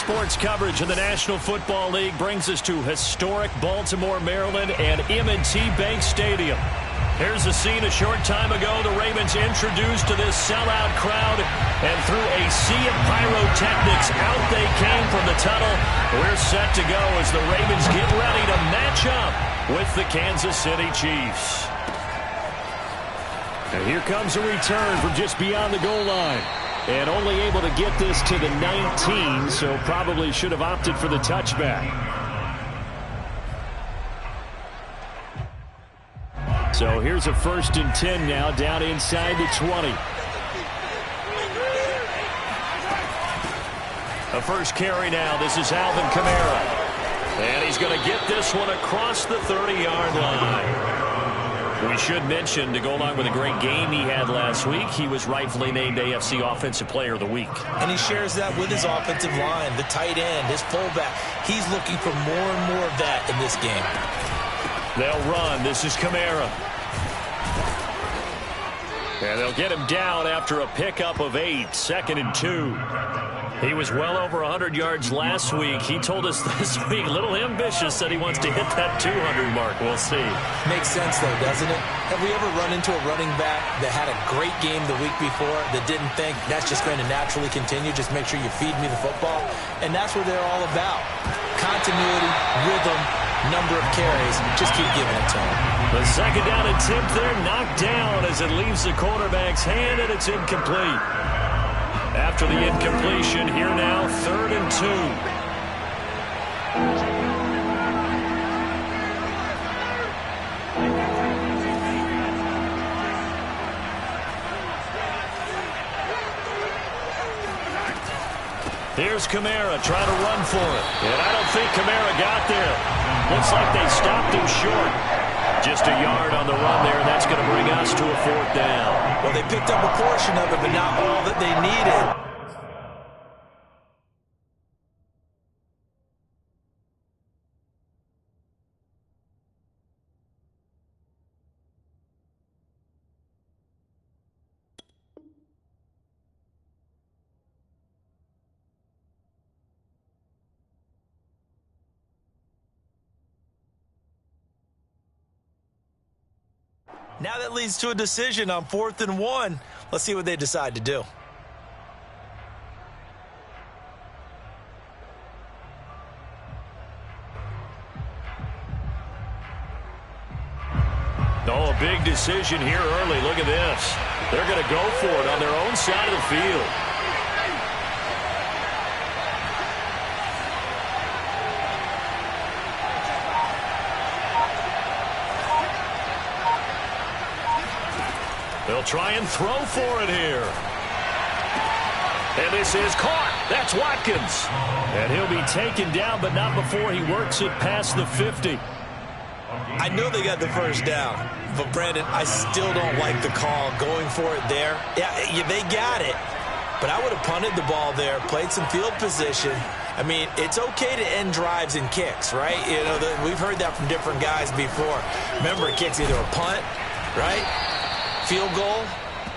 Sports coverage of the National Football League brings us to historic Baltimore, Maryland, and M&T Bank Stadium. Here's the scene a short time ago. The Ravens introduced to this sellout crowd, and through a sea of pyrotechnics, out they came from the tunnel. We're set to go as the Ravens get ready to match up with the Kansas City Chiefs. And here comes a return from just beyond the goal line. And only able to get this to the 19, so probably should have opted for the touchback. So here's a 1st and 10 now, down inside the 20. The first carry now. This is Alvin Kamara. And he's going to get this one across the 30-yard line. We should mention, to go along with a great game he had last week, he was rightfully named AFC Offensive Player of the Week. And he shares that with his offensive line, the tight end, his fullback. He's looking for more and more of that in this game. They'll run. This is Kamara. And they'll get him down after a pickup of 8, 2nd and 2. He was well over 100 yards last week. He told us this week, a little ambitious, said he wants to hit that 200 mark. We'll see. Makes sense, though, doesn't it? Have we ever run into a running back that had a great game the week before that didn't think that's just going to naturally continue? Just make sure you feed me the football. And that's what they're all about. Continuity, rhythm, number of carries. Just keep giving it to him. The second down attempt there knocked down as it leaves the quarterback's hand, and it's incomplete. After the incompletion, here now, 3rd and 2. Here's Kamara trying to run for it. And I don't think Kamara got there. Looks like they stopped him short. Just a yard on the run there, and that's going to bring us to a 4th down. Well, they picked up a portion of it, but not all that they needed. Now that leads to a decision on 4th and 1. Let's see what they decide to do. Oh, a big decision here early. Look at this. They're going to go for it on their own side of the field. They'll try and throw for it here. And this is caught. That's Watkins. And he'll be taken down, but not before he works it past the 50. I know they got the first down, but Brandon, I still don't like the call going for it there. Yeah, they got it, but I would have punted the ball there, played some field position. I mean, it's okay to end drives and kicks, right? You know, we've heard that from different guys before. Remember, a kick's either a punt, right? Field goal,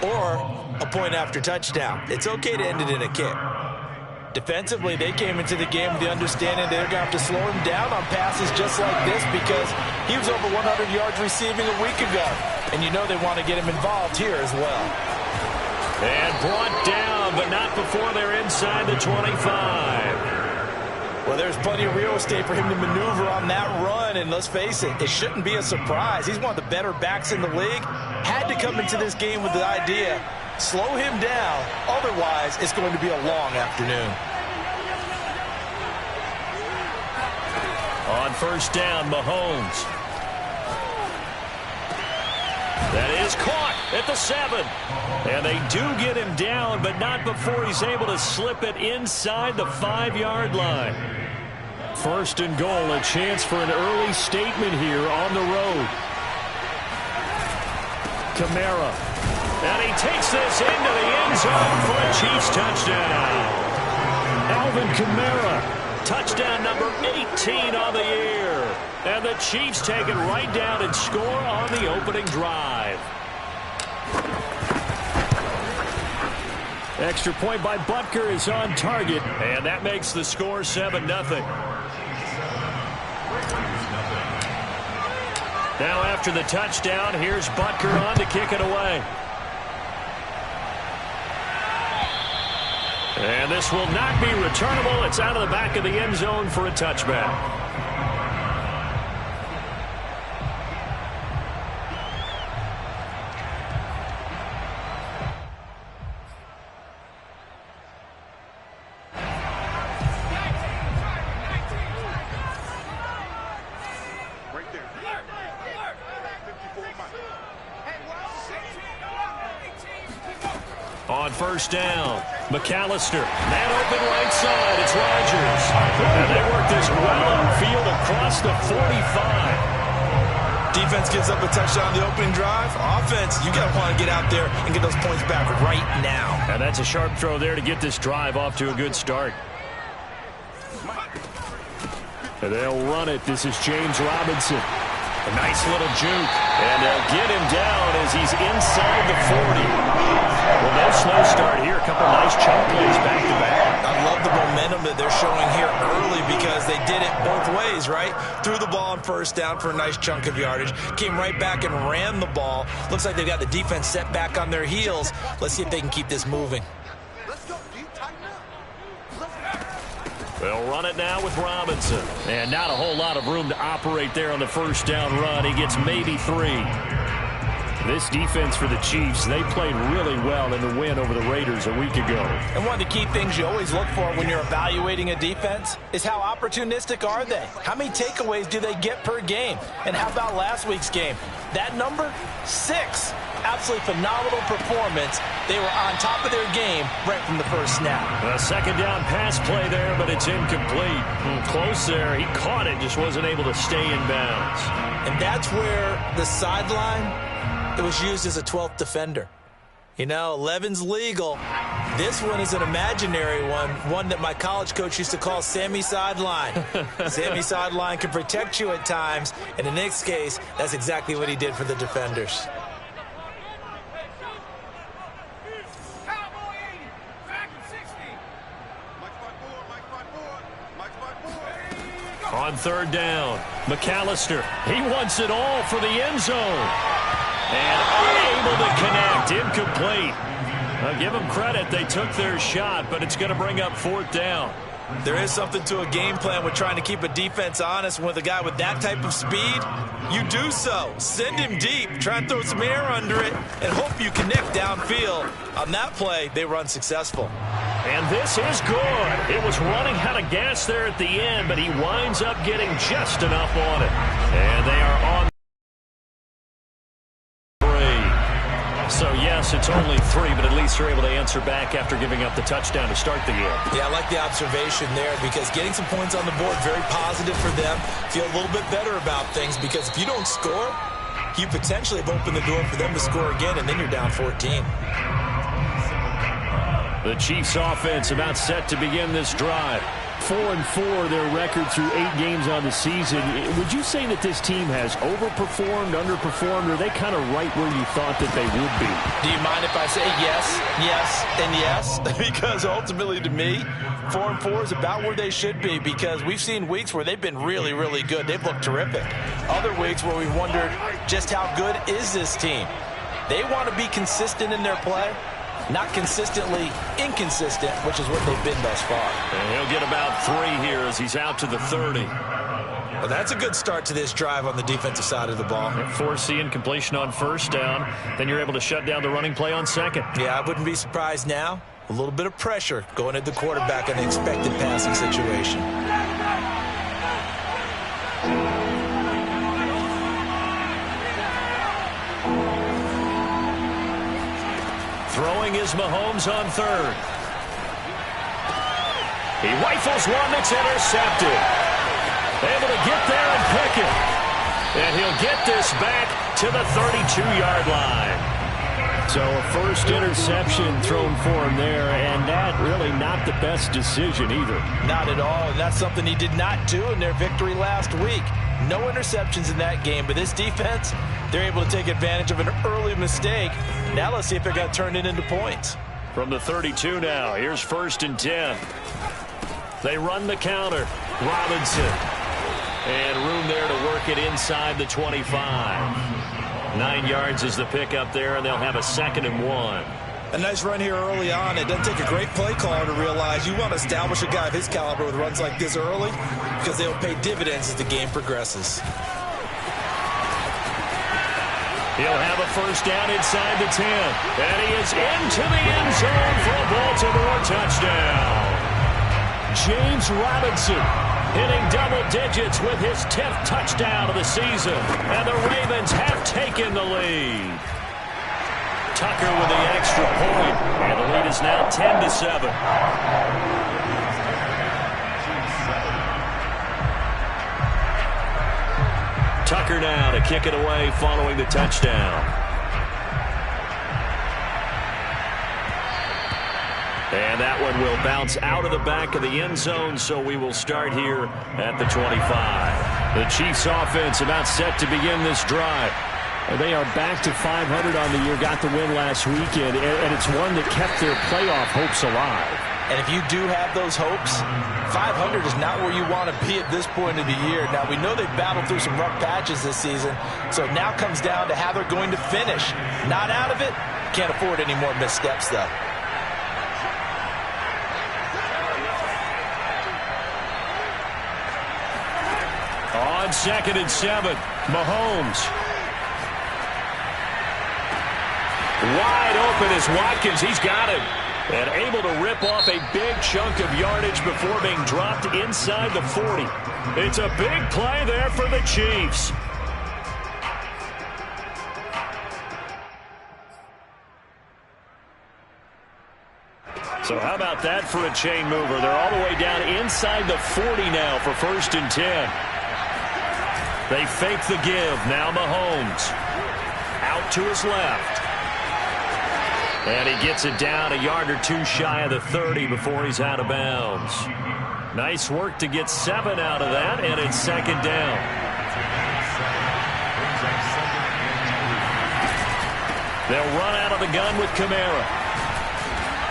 or a point after touchdown. It's okay to end it in a kick. Defensively, they came into the game with the understanding they're going to have to slow him down on passes just like this because he was over 100 yards receiving a week ago. And you know they want to get him involved here as well. And brought down, but not before they're inside the 25. Well, there's plenty of real estate for him to maneuver on that run, and let's face it, it shouldn't be a surprise. He's one of the better backs in the league. Had to come into this game with the idea, slow him down, otherwise it's going to be a long afternoon. On 1st down, Mahomes. That is caught at the 7. And they do get him down, but not before he's able to slip it inside the 5-yard line. 1st and goal, a chance for an early statement here on the road. Kamara. And he takes this into the end zone for a Chiefs touchdown. Alvin Kamara. Touchdown number 18 on the year. And the Chiefs take it right down and score on the opening drive. Extra point by Butker is on target, and that makes the score 7-0. Now after the touchdown, here's Butker on to kick it away. And this will not be returnable. It's out of the back of the end zone for a touchback. On first down, McAllister. Man open right side. It's Rodgers. And they work this well upfield across the 45. Defense gives up a touchdown on the opening drive. Offense, you got to want to get out there and get those points back right now. And that's a sharp throw there to get this drive off to a good start. And they'll run it. This is James Robinson. A nice little juke. And they'll get him down as he's inside the 40. Well, no slow start here. A couple nice chunk plays back-to-back. I love the momentum that they're showing here early because they did it both ways, right? Threw the ball on first down for a nice chunk of yardage. Came right back and ran the ball. Looks like they've got the defense set back on their heels. Let's see if they can keep this moving. They'll run it now with Robinson. And not a whole lot of room to operate there on the first down run. He gets maybe 3. This defense for the Chiefs, they played really well in the win over the Raiders a week ago. And one of the key things you always look for when you're evaluating a defense is how opportunistic are they? How many takeaways do they get per game? And how about last week's game? That number, 6. Absolutely phenomenal performance. They were on top of their game right from the first snap. A second down pass play there, but it's incomplete. Close there. He caught it, just wasn't able to stay in bounds. And that's where the sideline, it was used as a 12th defender. You know, 11's legal. This one is an imaginary one that my college coach used to call Sammy Sideline. Sammy Sideline can protect you at times, and in this case, that's exactly what he did for the defenders. On third down, McAllister. He wants it all for the end zone. And unable to connect. Incomplete. I'll give them credit. They took their shot, but it's going to bring up fourth down. There is something to a game plan with trying to keep a defense honest. With a guy with that type of speed, you do so. Send him deep. Try and throw some air under it and hope you connect downfield. On that play, they were unsuccessful. And this is good. It was running out of gas there at the end, but he winds up getting just enough on it. And they are on 3. So, yes, it's only 3, but at least they're able to answer back after giving up the touchdown to start the game. Yeah, I like the observation there because getting some points on the board, very positive for them. Feel a little bit better about things because if you don't score, you potentially have opened the door for them to score again, and then you're down 14. The Chiefs offense about set to begin this drive. 4-4 their record through 8 games on the season. Would you say that this team has overperformed, underperformed, or are they kind of right where you thought that they would be? Do you mind if I say yes, yes, and yes? Because ultimately to me, 4-4 is about where they should be because we've seen weeks where they've been really, really good. They've looked terrific. Other weeks where we've wondered just how good is this team. They want to be consistent in their play. Not consistently inconsistent, which is what they've been thus far. And he'll get about 3 here as he's out to the 30. Well, that's a good start to this drive on the defensive side of the ball. Force the incompletion on first down. Then you're able to shut down the running play on second. Yeah, I wouldn't be surprised now. A little bit of pressure going at the quarterback in an expected passing situation. Throwing is Mahomes on third. He rifles one that's intercepted. Able to get there and pick it. And he'll get this back to the 32-yard line. So a first interception thrown for him there, and that really not the best decision either. Not at all, and that's something he did not do in their victory last week. No interceptions in that game, but this defense, they're able to take advantage of an early mistake. Now let's see if they're going to turn it into points. From the 32 now, here's 1st and 10. They run the counter. Robinson. And room there to work it inside the 25. 9 yards is the pickup there, and they'll have a 2nd and 1. A nice run here early on. It doesn't take a great play caller to realize you want to establish a guy of his caliber with runs like this early because they'll pay dividends as the game progresses. He'll have a 1st down inside the 10. And he is into the end zone for a Baltimore touchdown. James Robinson hitting double digits with his 10th touchdown of the season. And the Ravens have taken the lead. Tucker with the extra point. And the lead is now 10-7. Tucker now to kick it away following the touchdown. And that one will bounce out of the back of the end zone, so we will start here at the 25. The Chiefs offense about set to begin this drive. They are back to 500 on the year, got the win last weekend, and it's one that kept their playoff hopes alive. And if you do have those hopes, 500 is not where you want to be at this point of the year. Now, we know they've battled through some rough patches this season, so it now comes down to how they're going to finish. Not out of it. Can't afford any more missteps, though. On 2nd and 7, Mahomes. Wide open is Watkins. He's got it. And able to rip off a big chunk of yardage before being dropped inside the 40. It's a big play there for the Chiefs. So how about that for a chain mover? They're all the way down inside the 40 now for 1st and 10. They fake the give. Now Mahomes. Out to his left. And he gets it down a yard or two shy of the 30 before he's out of bounds. Nice work to get 7 out of that, and it's 2nd down. They'll run out of the gun with Kamara.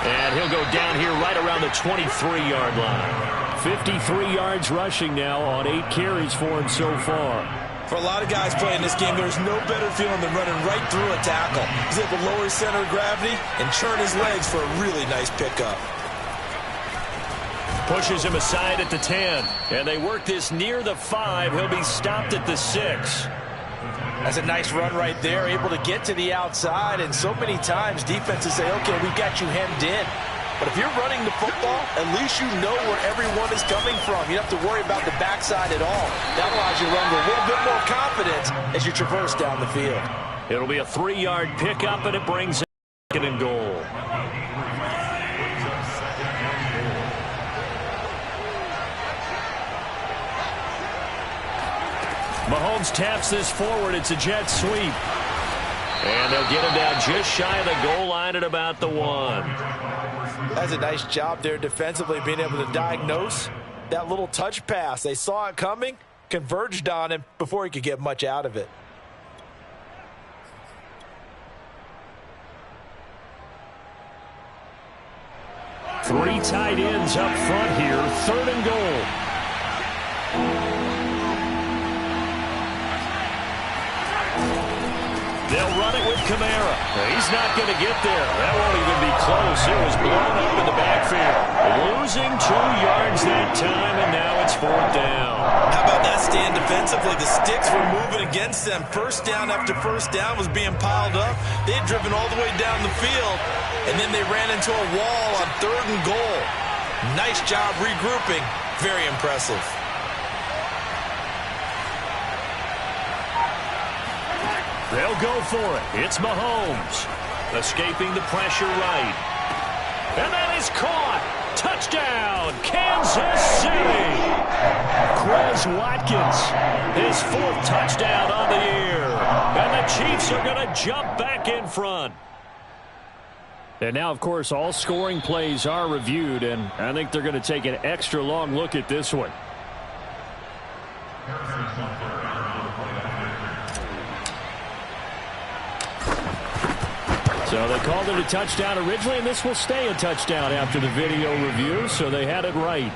And he'll go down here right around the 23-yard line. 53 yards rushing now on 8 carries for him so far. For a lot of guys playing this game, there's no better feeling than running right through a tackle. He's able to lower his center of gravity and churn his legs for a really nice pickup. Pushes him aside at the 10. And they work this near the 5. He'll be stopped at the 6. That's a nice run right there, able to get to the outside. And so many times defenses say, okay, we've got you hemmed in. But if you're running the football, at least you know where everyone is coming from. You don't have to worry about the backside at all. That allows you to run with a little bit more confidence as you traverse down the field. It'll be a 3-yard pickup, and it brings 2nd and goal. Mahomes taps this forward. It's a jet sweep. And they'll get him down just shy of the goal line at about the 1. That's a nice job there defensively, being able to diagnose that little touch pass. They saw it coming, converged on him before he could get much out of it. Three tight ends up front here, 3rd and goal. They'll run it with Kamara. He's not going to get there. That won't even be close. It was blown up in the backfield. Losing 2 yards that time, and now it's 4th down. How about that stand defensively? The sticks were moving against them. 1st down after 1st down was being piled up. They had driven all the way down the field, and then they ran into a wall on 3rd and goal. Nice job regrouping. Very impressive. They'll go for it. It's Mahomes. Escaping the pressure right. And that is caught. Touchdown, Kansas City. Chris Watkins, his 4th touchdown on the year. And the Chiefs are going to jump back in front. And now, of course, all scoring plays are reviewed, and I think they're going to take an extra long look at this one. So they called it a touchdown originally, and this will stay a touchdown after the video review, so they had it right.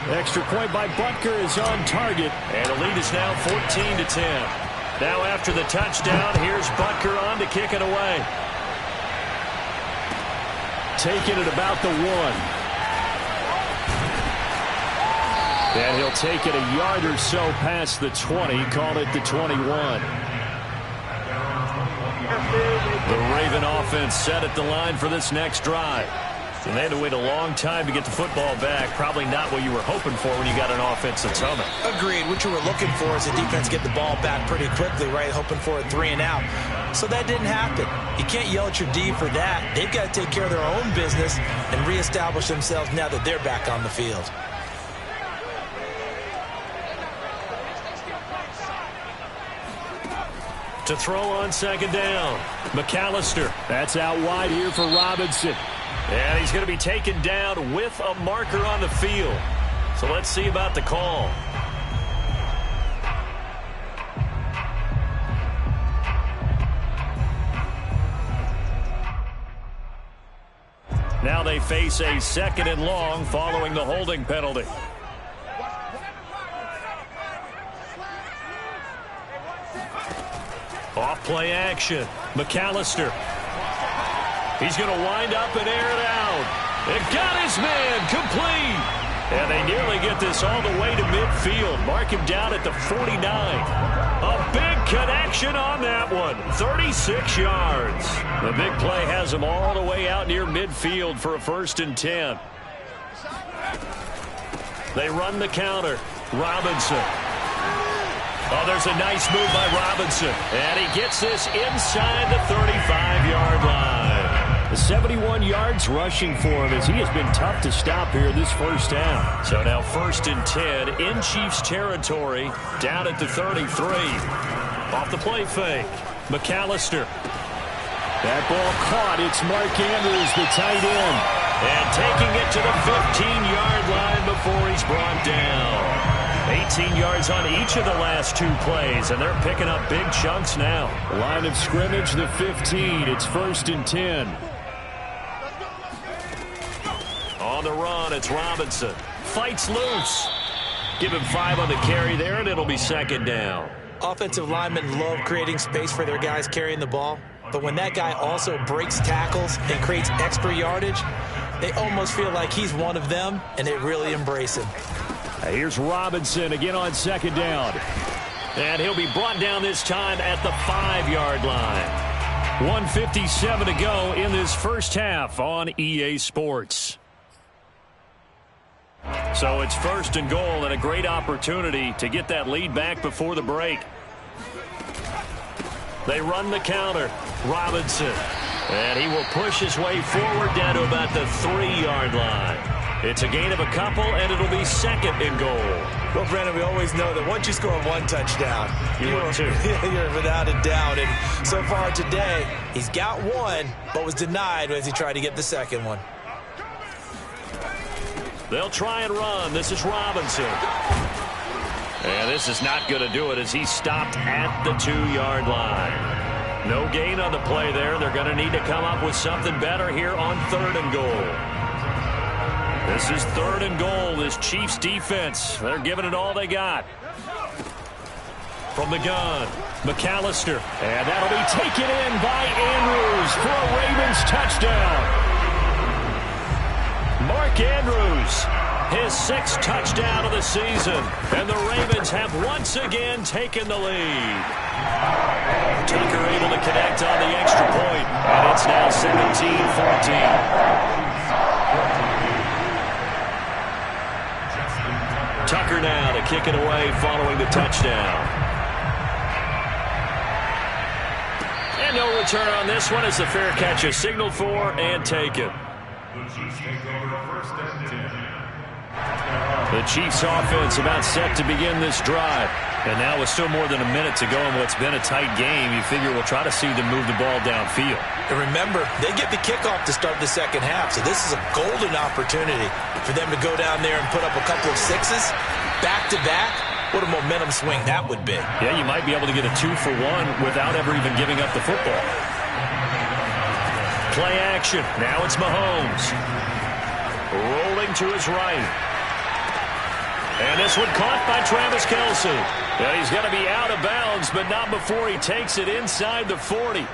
Extra point by Butker is on target, and the lead is now 14-10. Now after the touchdown, here's Butker on to kick it away. Taking it about the 1. And he'll take it a yard or so past the 20, call it the 21. The Raven offense set at the line for this next drive. And they had to wait a long time to get the football back. Probably not what you were hoping for when you got an offense that's humming. Agreed. What you were looking for is the defense get the ball back pretty quickly, right? Hoping for a 3 and out. So that didn't happen. You can't yell at your D for that. They've got to take care of their own business and reestablish themselves now that they're back on the field. To throw on second down, McAllister. That's out wide here for Robinson. And he's going to be taken down with a marker on the field. So let's see about the call. Now they face a 2nd and long following the holding penalty. Off play action. McAllister. He's going to wind up and air it out. It got his man complete. And they nearly get this all the way to midfield. Mark him down at the 49. A big connection on that one. 36 yards. The big play has him all the way out near midfield for a 1st and 10. They run the counter. Robinson. Oh, there's a nice move by Robinson. And he gets this inside the 35-yard line. 71 yards rushing for him as he has been tough to stop here this first half. So now 1st and 10 in Chiefs territory, down at the 33. Off the play fake. McAllister. That ball caught. It's Mark Andrews, the tight end. And taking it to the 15-yard line before he's brought down. 18 yards on each of the last 2 plays, and they're picking up big chunks now. Line of scrimmage, the 15. It's 1st and 10. On the run, it's Robinson. Fights loose. Give him 5 on the carry there, and it'll be 2nd down. Offensive linemen love creating space for their guys carrying the ball. But when that guy also breaks tackles and creates extra yardage, they almost feel like he's one of them, and they really embrace him. Here's Robinson again on 2nd down. And he'll be brought down this time at the 5-yard line. 1:57 to go in this first half on EA Sports. So it's 1st and goal and a great opportunity to get that lead back before the break. They run the counter. Robinson. And he will push his way forward down to about the 3-yard line. It's a gain of a couple, and it'll be 2nd and goal. Well, Brandon, we always know that once you score 1 touchdown, you're without a doubt. And so far today, he's got 1, but was denied as he tried to get the 2nd one. They'll try and run. This is Robinson. And this is not going to do it as he's stopped at the 2-yard line. No gain on the play there. They're going to need to come up with something better here on 3rd and goal. This is 3rd and goal. This Chiefs defense, they're giving it all they got. From the gun, McAllister. And that'll be taken in by Andrews for a Ravens touchdown. Mark Andrews, his 6th touchdown of the season. And the Ravens have once again taken the lead. Tucker able to connect on the extra point. And it's now 17-14. Tucker now to kick it away following the touchdown. And no return on this one as the fair catch is signaled for and taken. The Chiefs offense about set to begin this drive. And now with still more than a minute to go in what's been a tight game, you figure we'll try to see them move the ball downfield. And remember, they get the kickoff to start the 2nd half, so this is a golden opportunity for them to go down there and put up a couple of 6s back-to-back. What a momentum swing that would be. Yeah, you might be able to get a 2-for-1 without ever even giving up the football. Play action. Now it's Mahomes. Rolling to his right. And this one caught by Travis Kelce. And he's going to be out of bounds, but not before he takes it inside the 40.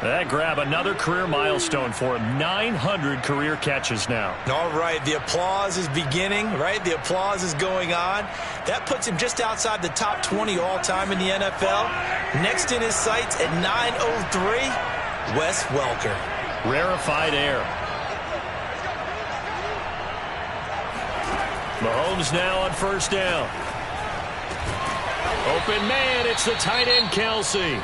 That grab, another career milestone for him. 900 career catches now. All right, the applause is beginning, right? The applause is going on. That puts him just outside the top 20 all-time in the NFL. Next in his sights at 903, Wes Welker. Rarefied air. Mahomes now on first down. Open man, it's the tight end Kelce.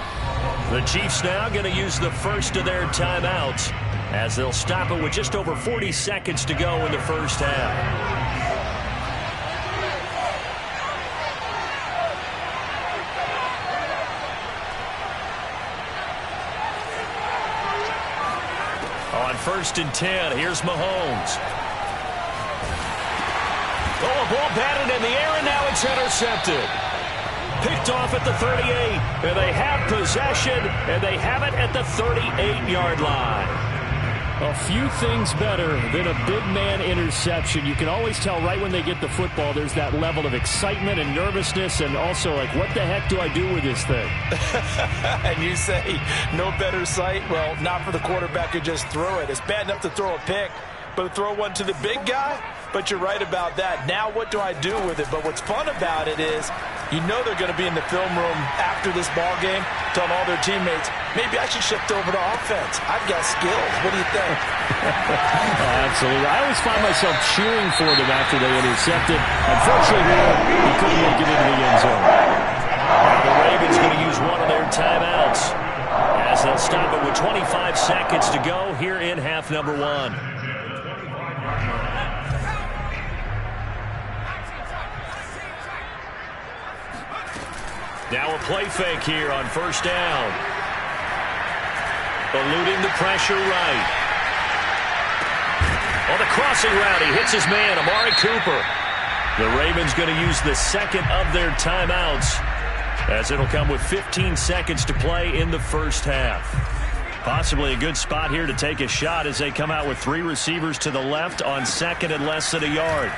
The Chiefs now going to use the first of their timeouts as they'll stop it with just over 40 seconds to go in the first half. On first and 10, here's Mahomes. Oh, a ball batted in the air, and now it's intercepted. Picked off at the 38, and they have possession, and they have it at the 38-yard line. A few things better than a big man interception. You can always tell right when they get the football, there's that level of excitement and nervousness, and also like, what the heck do I do with this thing? And you say, no better sight? Well, not for the quarterback who just throw it. It's bad enough to throw a pick, but to throw one to the big guy? But you're right about that. Now what do I do with it? But what's fun about it is you know they're going to be in the film room after this ball game telling all their teammates, maybe I should shift over to offense. I've got skills. What do you think? Absolutely. I always find myself cheering for them after they intercepted. Unfortunately, he couldn't make it into the end zone. Now the Ravens going to use one of their timeouts as they'll stop it with 25 seconds to go here in half number one. Now a play fake here on first down. Eluding the pressure right. On the crossing route, he hits his man, Amari Cooper. The Ravens going to use the second of their timeouts as it'll come with 15 seconds to play in the first half. Possibly a good spot here to take a shot as they come out with three receivers to the left on second and less than a yard.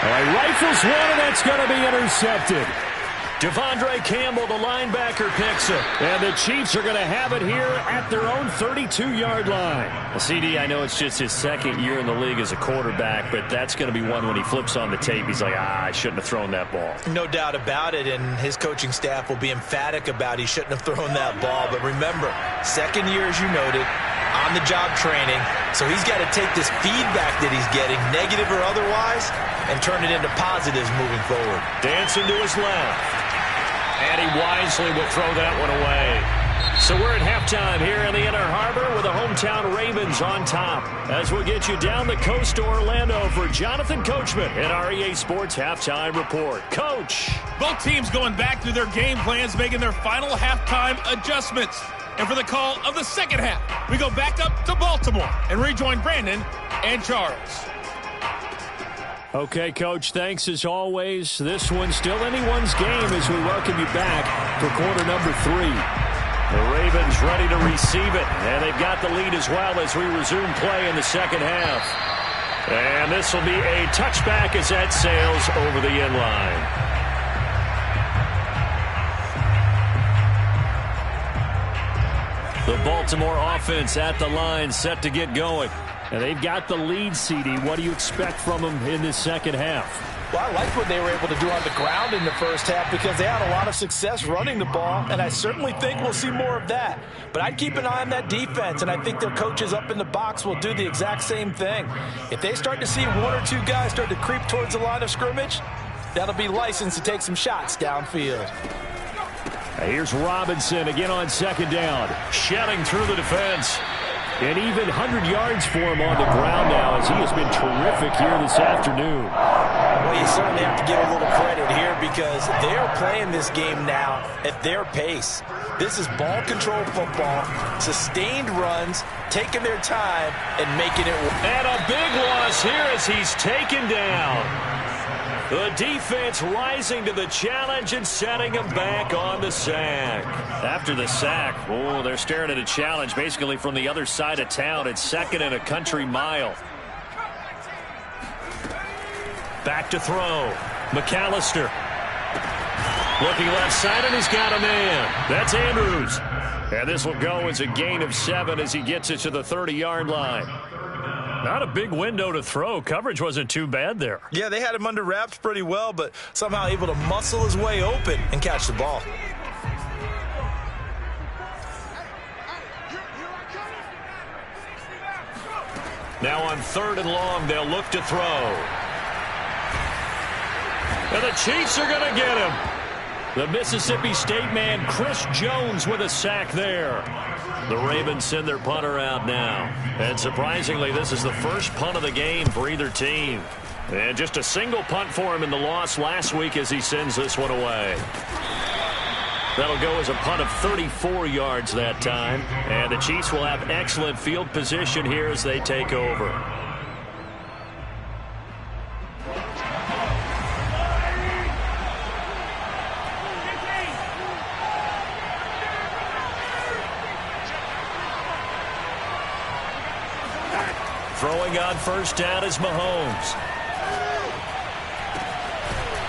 All right, rifles one, and that's going to be intercepted. Devondre Campbell, the linebacker, picks it. And the Chiefs are going to have it here at their own 32-yard line. Well, CD, I know it's just his second year in the league as a quarterback, but that's going to be one when he flips on the tape. He's like, I shouldn't have thrown that ball. No doubt about it, and his coaching staff will be emphatic about he shouldn't have thrown that ball. But remember, second year, as you noted, on-the-job training, so he's got to take this feedback that he's getting, negative or otherwise, and turn it into positives moving forward. Dancing to his left. And he wisely will throw that one away. So we're at halftime here in the Inner Harbor with the hometown Ravens on top. As we'll get you down the coast to Orlando for Jonathan Coachman at our EA Sports Halftime Report. Coach. Both teams going back through their game plans, making their final halftime adjustments. And for the call of the second half, we go back up to Baltimore and rejoin Brandon and Charles. Okay, Coach, thanks as always. This one's still anyone's game as we welcome you back for quarter number 3. The Ravens ready to receive it, and they've got the lead as well as we resume play in the second half. And this will be a touchback as that sails over the end line. The Baltimore offense at the line, set to get going. And they've got the lead, CD. What do you expect from them in this second half? Well, I like what they were able to do on the ground in the first half because they had a lot of success running the ball, and I certainly think we'll see more of that. But I'd keep an eye on that defense, and I think their coaches up in the box will do the exact same thing. If they start to see one or two guys start to creep towards the line of scrimmage, that'll be licensed to take some shots downfield. Here's Robinson again on second down. Shedding through the defense. And even 100 yards for him on the ground now as he has been terrific here this afternoon. Well, you certainly have to give a little credit here because they are playing this game now at their pace. This is ball control football, sustained runs, taking their time and making it work. And a big loss here as he's taken down. The defense rising to the challenge and setting them back on the sack. After the sack, oh, they're staring at a challenge basically from the other side of town. It's 2nd and a country mile. Back to throw. McAllister. Looking left side, and he's got a man. That's Andrews. And this will go as a gain of 7 as he gets it to the 30-yard line. Not a big window to throw. Coverage wasn't too bad there. Yeah, they had him under wraps pretty well, but somehow able to muscle his way open and catch the ball. Now on 3rd and long, they'll look to throw. And the Chiefs are going to get him. The Mississippi State man, Chris Jones, with a sack there. The Ravens send their punter out now. And surprisingly, this is the first punt of the game for either team. And just a single punt for him in the loss last week as he sends this one away. That'll go as a punt of 34 yards that time. And the Chiefs will have excellent field position here as they take over. Throwing on first down is Mahomes.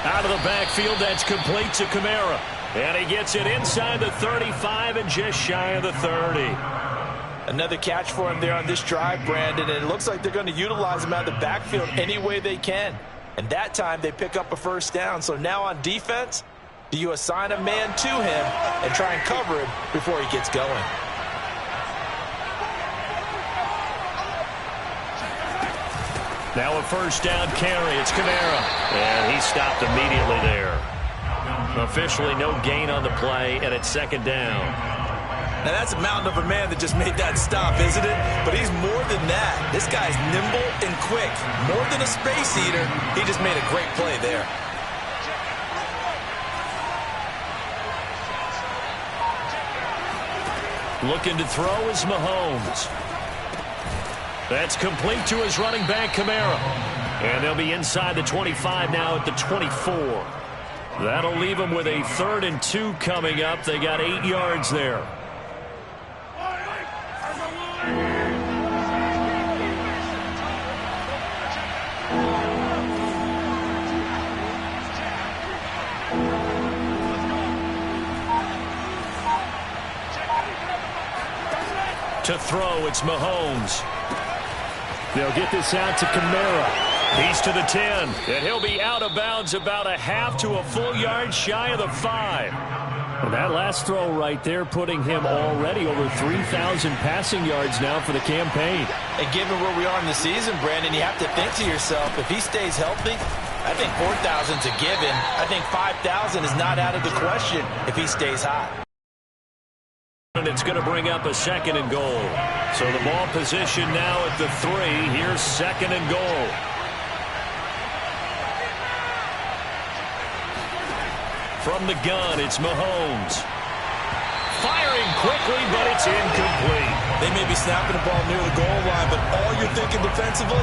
Out of the backfield, that's complete to Kamara. And he gets it inside the 35 and just shy of the 30. Another catch for him there on this drive, Brandon, and it looks like they're going to utilize him out of the backfield any way they can. And that time they pick up a first down. So now on defense, do you assign a man to him and try and cover him before he gets going? Now a first down carry. It's Kamara. And he stopped immediately there. Officially no gain on the play, and it's 2nd down. Now that's a mountain of a man that just made that stop, isn't it? But he's more than that. This guy's nimble and quick. More than a space eater. He just made a great play there. Looking to throw is Mahomes. That's complete to his running back, Kamara. And they'll be inside the 25 now at the 24. That'll leave them with a 3rd and 2 coming up. They got 8 yards there. To throw, it's Mahomes. They'll get this out to Kamara. He's to the 10, and he'll be out of bounds about a half to a full yard shy of the 5. And that last throw right there putting him already over 3,000 passing yards now for the campaign. And given where we are in the season, Brandon, you have to think to yourself, if he stays healthy, I think 4,000's a given. I think 5,000 is not out of the question if he stays hot. And it's going to bring up a 2nd and goal. So the ball position now at the 3. Here's 2nd and goal. From the gun, it's Mahomes. Firing quickly, but it's incomplete. They may be snapping the ball near the goal line, but all you're thinking defensively,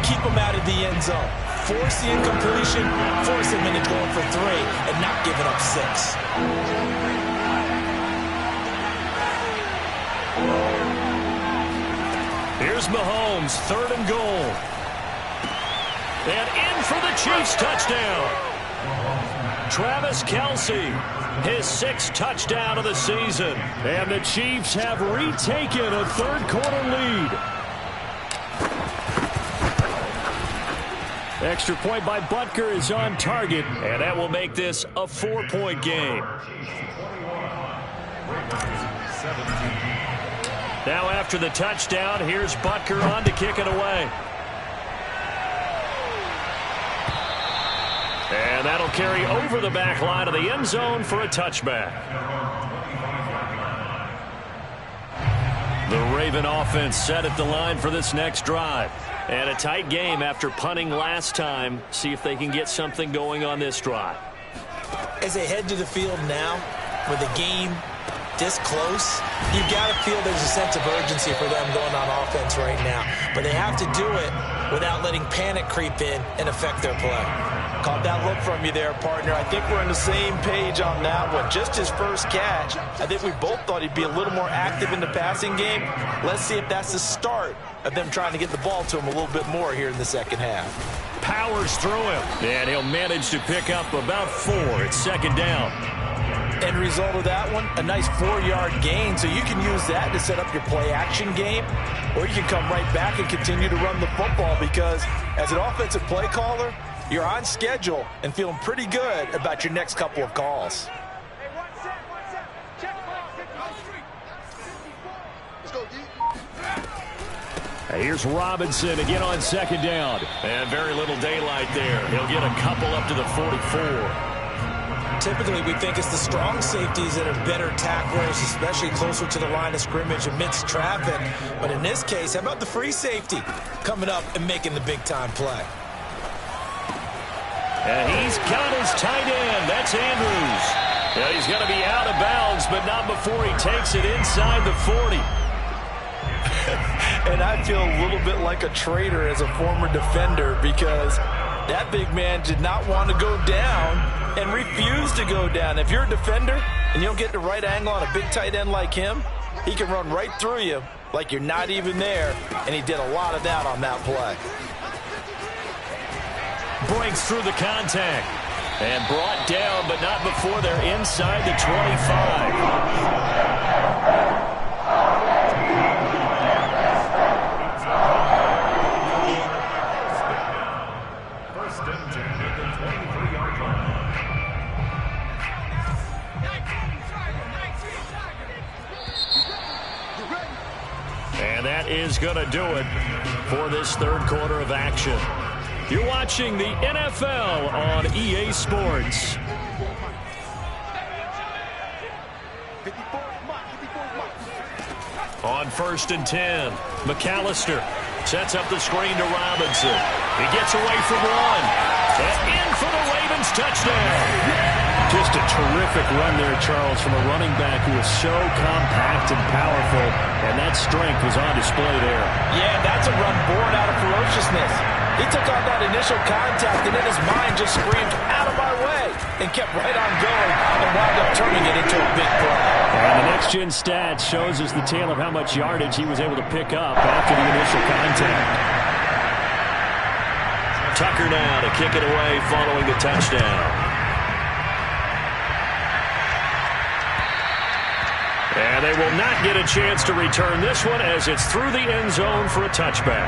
keep them out of the end zone. Force the incompletion, force them into going for 3, and not giving up 6. Here's Mahomes, 3rd and goal. And in for the Chiefs touchdown. Travis Kelce, his 6th touchdown of the season. And the Chiefs have retaken a 3rd quarter lead. Extra point by Butker is on target, and that will make this a 4-point game. Now after the touchdown, here's Butker on to kick it away. And that'll carry over the back line of the end zone for a touchback. The Raven offense set at the line for this next drive. And a tight game after punting last time. See if they can get something going on this drive. As they head to the field now, with the game this close, you got to feel there's a sense of urgency for them going on offense right now. But they have to do it without letting panic creep in and affect their play. Caught that look from you there, partner. I think we're on the same page on that one. Just his first catch. I think we both thought he'd be a little more active in the passing game. Let's see if that's the start of them trying to get the ball to him a little bit more here in the second half. Powers through him, and he'll manage to pick up about 4. It's second down. End result of that one, a nice 4-yard gain, so you can use that to set up your play-action game, or you can come right back and continue to run the football because as an offensive play caller, you're on schedule and feeling pretty good about your next couple of calls. Here's Robinson again on second down. And very little daylight there. He'll get a couple up to the 44. Typically, we think it's the strong safeties that are better tacklers, especially closer to the line of scrimmage amidst traffic. But in this case, how about the free safety coming up and making the big-time play? And he's got his tight end. That's Andrews. Yeah, he's going to be out of bounds, but not before he takes it inside the 40. And I feel a little bit like a traitor as a former defender because that big man did not want to go down and refused to go down. If you're a defender and you don't get the right angle on a big tight end like him, he can run right through you like you're not even there, and he did a lot of that on that play. Breaks through the contact and brought down, but not before they're inside the 25. And that is going to do it for this third quarter of action. You're watching the NFL on EA Sports. On 1st and 10, McAllister sets up the screen to Robinson. He gets away from one. And in for the Ravens touchdown. Just a terrific run there, Charles, from a running back who is so compact and powerful, and that strength was on display there. Yeah, that's a run born out of ferociousness. He took on that initial contact, and then his mind just screamed, out of my way, and kept right on going and wound up turning it into a big play. And the next-gen stat shows us the tale of how much yardage he was able to pick up after the initial contact. Tucker now to kick it away following the touchdown. And they will not get a chance to return this one as it's through the end zone for a touchback.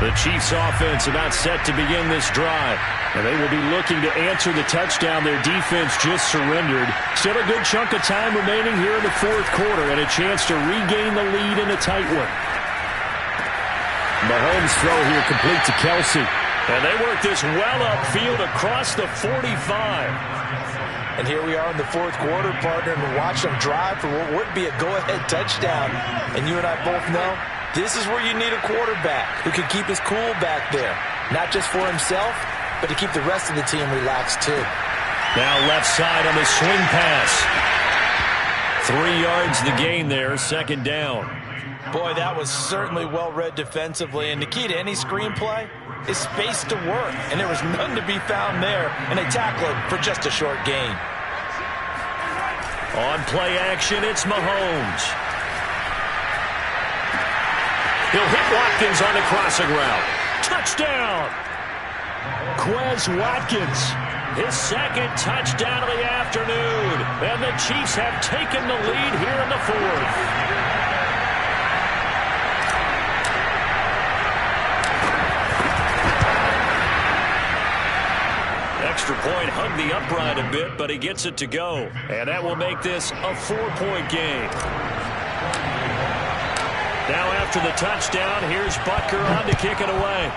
The Chiefs offense about set to begin this drive. And they will be looking to answer the touchdown their defense just surrendered. Still a good chunk of time remaining here in the fourth quarter and a chance to regain the lead in a tight one. Mahomes' throw here complete to Kelsey. And they work this well upfield across the 45. And here we are in the fourth quarter, partner, and watch them drive for what would be a go-ahead touchdown. And you and I both know this is where you need a quarterback who can keep his cool back there. Not just for himself, but to keep the rest of the team relaxed too. Now left side on the swing pass. 3 yards the gain there, second down. Boy, that was certainly well-read defensively. And the key to any screenplay is space to work. And there was none to be found there. And they tackle it for just a short gain. On play action, it's Mahomes. He'll hit Watkins on the crossing route. Touchdown! Quez Watkins, his second touchdown of the afternoon. And the Chiefs have taken the lead here in the fourth. Extra point hugged the upright a bit, but he gets it to go. And that will make this a 4-point game. Now after the touchdown, here's Butker on to kick it away.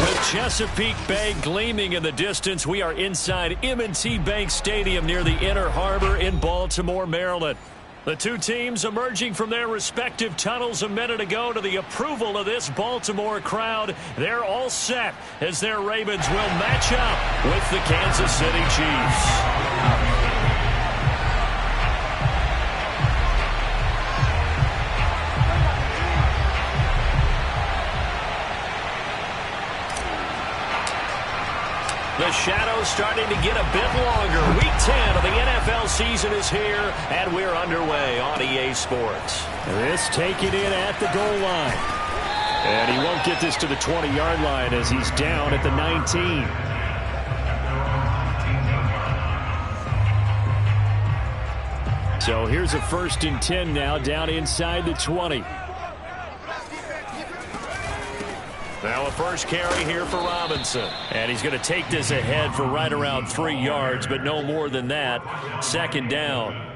With Chesapeake Bay gleaming in the distance, we are inside M&T Bank Stadium near the Inner Harbor in Baltimore, Maryland. The two teams emerging from their respective tunnels a minute ago to the approval of this Baltimore crowd. They're all set as their Ravens will match up with the Kansas City Chiefs. The shadow's starting to get a bit longer. Week 10 of the NFL season is here, and we're underway on EA Sports. This taking in at the goal line. And he won't get this to the 20-yard line as he's down at the 19. So here's a 1st and 10 now down inside the 20. Now a first carry here for Robinson. And he's going to take this ahead for right around 3 yards, but no more than that. 2nd down.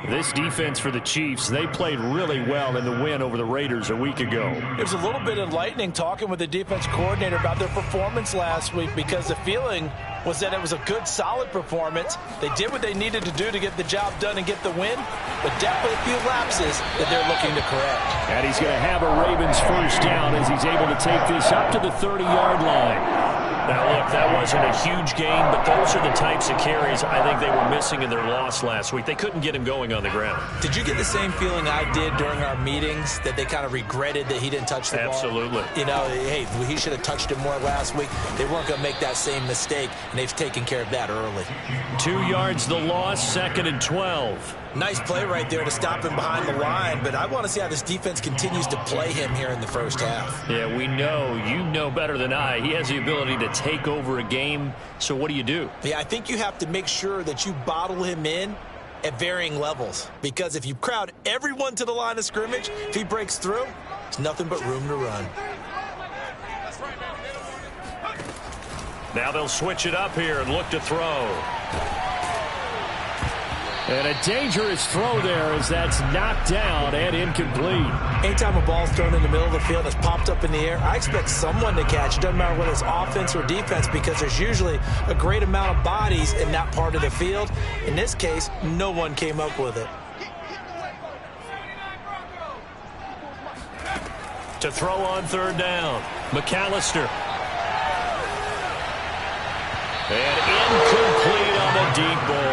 This defense for the Chiefs, they played really well in the win over the Raiders a week ago. It was a little bit enlightening talking with the defense coordinator about their performance last week because the feeling was that it was a good, solid performance. They did what they needed to do to get the job done and get the win, but definitely a few lapses that they're looking to correct. And he's going to have a Ravens 1st down as he's able to take this up to the 30-yard line. Now, look, that wasn't a huge gain, but those are the types of carries I think they were missing in their loss last week. They couldn't get him going on the ground. Did you get the same feeling I did during our meetings, that they kind of regretted that he didn't touch the ball? Absolutely. You know, hey, he should have touched it more last week. They weren't going to make that same mistake, and they've taken care of that early. 2 yards the loss, 2nd and 12. Nice play right there to stop him behind the line, but I want to see how this defense continues to play him here in the 1st half. Yeah, we know. You know better than I. He has the ability to take over a game, so what do you do? Yeah, I think you have to make sure that you bottle him in at varying levels, because if you crowd everyone to the line of scrimmage, if he breaks through, it's nothing but room to run. Now they'll switch it up here and look to throw. And a dangerous throw there as that's knocked down and incomplete. Anytime a ball's thrown in the middle of the field that's popped up in the air, I expect someone to catch. It doesn't matter whether it's offense or defense, because there's usually a great amount of bodies in that part of the field. In this case, no one came up with it. To throw on 3rd down, McAllister. And incomplete on the deep ball.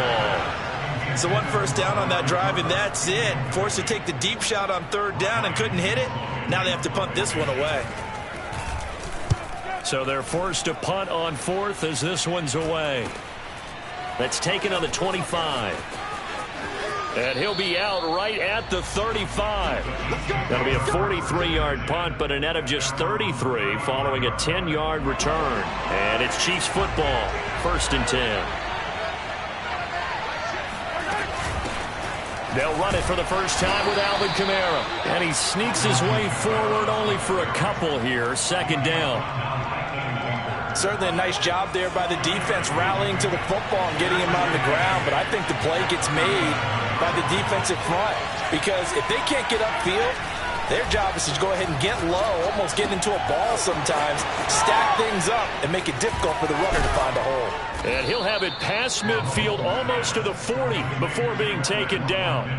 So 1 first down on that drive, and that's it. Forced to take the deep shot on 3rd down and couldn't hit it. Now they have to punt this one away. So they're forced to punt on 4th as this one's away. That's taken on the 25. And he'll be out right at the 35. That'll be a 43-yard punt, but a net of just 33 following a 10-yard return. And it's Chiefs football, 1st and 10. They'll run it for the first time with Alvin Kamara. And he sneaks his way forward only for a couple here. 2nd down. Certainly a nice job there by the defense rallying to the football and getting him on the ground. But I think the play gets made by the defensive front, because if they can't get upfield, their job is to go ahead and get low, almost get into a ball sometimes, stack things up, and make it difficult for the runner to find a hole. And he'll have it past midfield almost to the 40 before being taken down.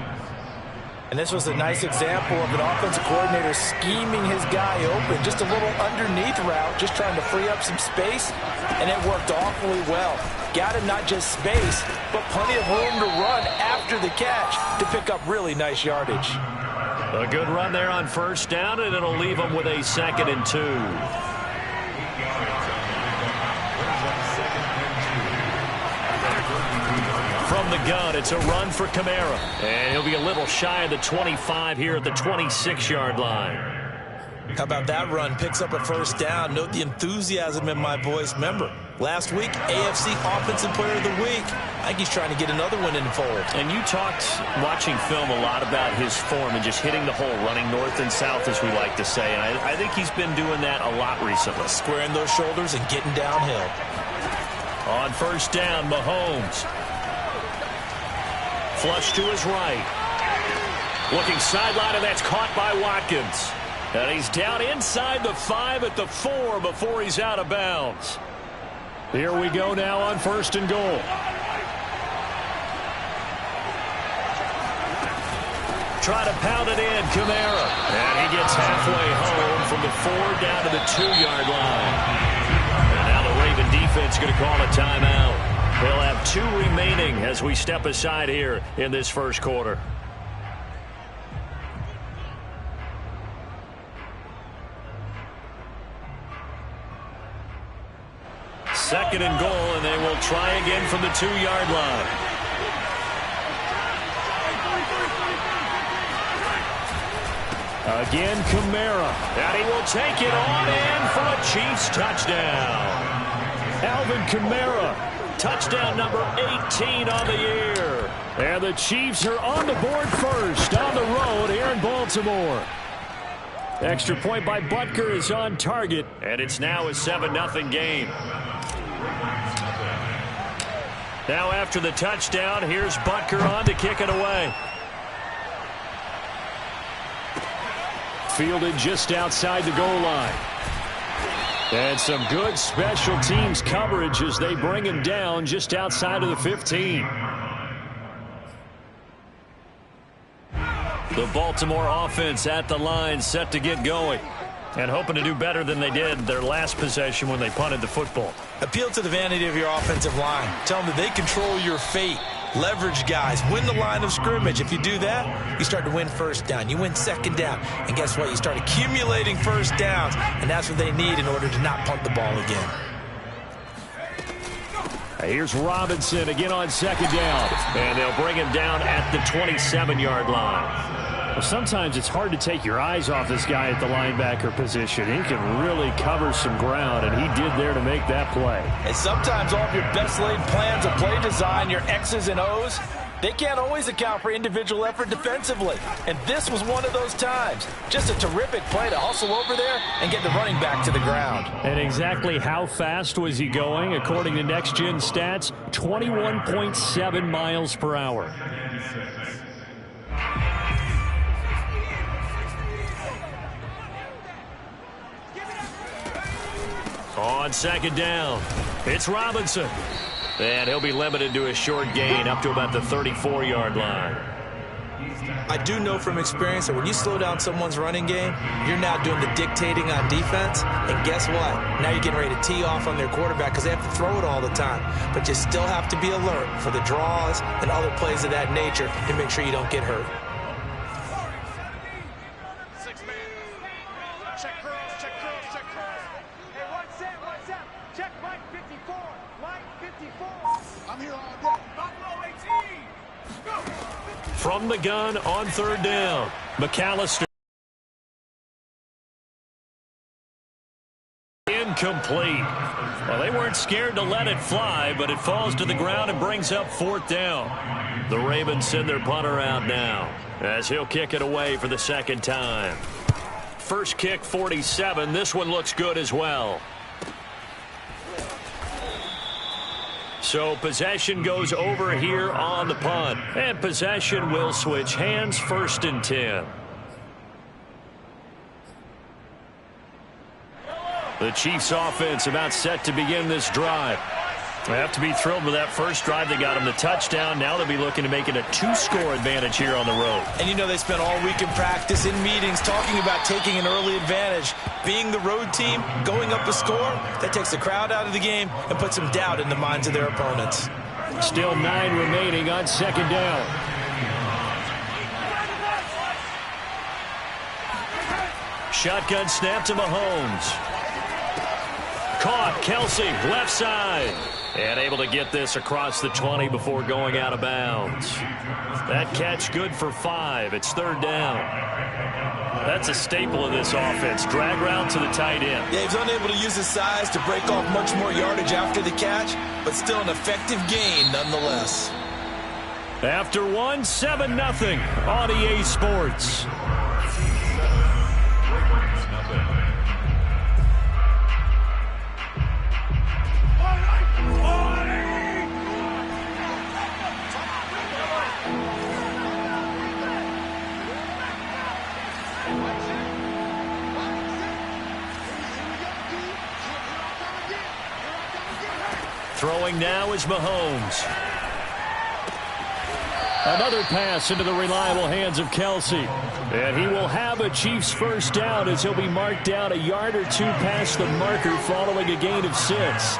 And this was a nice example of an offensive coordinator scheming his guy open. Just a little underneath route, just trying to free up some space, and it worked awfully well. Got him not just space, but plenty of room to run after the catch to pick up really nice yardage. A good run there on 1st down, and it'll leave them with a 2nd and 2. From the gun, it's a run for Kamara. And he'll be a little shy of the 25 here at the 26-yard line. How about that run? Picks up a 1st down. Note the enthusiasm in my voice. Remember, last week, AFC Offensive Player of the Week. I think he's trying to get another one in the fold. And you talked, watching film, a lot about his form and just hitting the hole, running north and south, as we like to say. And I think he's been doing that a lot recently. Squaring those shoulders and getting downhill. On 1st down, Mahomes. Flush to his right. Looking sideline, and that's caught by Watkins. And he's down inside the 5 at the 4 before he's out of bounds. Here we go now on 1st and goal. Try to pound it in, Kamara. And he gets halfway home from the 4 down to the 2-yard line. And now the Raven defense going to call a timeout. They'll have 2 remaining as we step aside here in this first quarter. Second and goal, and they will try again from the 2-yard line. Again, Kamara. And he will take it on in for a Chiefs touchdown. Alvin Kamara, touchdown number 18 on the year. And the Chiefs are on the board first on the road here in Baltimore. Extra point by Butker is on target, and it's now a 7-0 game. Now after the touchdown, here's Butker on to kick it away. Fielded just outside the goal line. And some good special teams coverage as they bring him down just outside of the 15. The Baltimore offense at the line set to get going. And hoping to do better than they did their last possession when they punted the football. Appeal to the vanity of your offensive line. Tell them that they control your fate. Leverage guys. Win the line of scrimmage. If you do that, you start to win first down. You win second down. And guess what? You start accumulating first downs. And that's what they need in order to not punt the ball again. Here's Robinson again on second down. And they'll bring him down at the 27-yard line. Well, sometimes it's hard to take your eyes off this guy at the linebacker position. He can really cover some ground, and he did there to make that play. And sometimes all of your best laid plans of play design, your X's and O's, they can't always account for individual effort defensively. And this was one of those times. Just a terrific play to hustle over there and get the running back to the ground. And exactly how fast was he going? According to Next Gen Stats, 21.7 miles per hour. On second down, it's Robinson. And he'll be limited to a short gain up to about the 34-yard line. I do know from experience that when you slow down someone's running game, you're now doing the dictating on defense. And guess what? Now you're getting ready to tee off on their quarterback because they have to throw it all the time. But you still have to be alert for the draws and other plays of that nature to make sure you don't get hurt. From the gun on third down, McAllister. Incomplete. Well, they weren't scared to let it fly, but it falls to the ground and brings up fourth down. The Ravens send their punter out now as he'll kick it away for the second time. First kick, 47. This one looks good as well. So possession goes over here on the punt. And possession will switch hands, 1st and 10. The Chiefs offense about set to begin this drive. They have to be thrilled with that first drive. They got them the touchdown. Now they'll be looking to make it a 2-score advantage here on the road. And you know they spent all week in practice, in meetings, talking about taking an early advantage. Being the road team, going up a score, that takes the crowd out of the game and puts some doubt in the minds of their opponents. Still 9 remaining on second down. Shotgun snap to Mahomes. Caught, Kelsey, left side. And able to get this across the 20 before going out of bounds. That catch good for 5. It's third down. That's a staple of this offense. Drag route to the tight end. Yeah, he's unable to use his size to break off much more yardage after the catch, but still an effective gain nonetheless. After 7-0 on EA Sports. Throwing now is Mahomes. Another pass into the reliable hands of Kelsey. And he will have a Chiefs first down as he'll be marked down a yard or two past the marker following a gain of 6.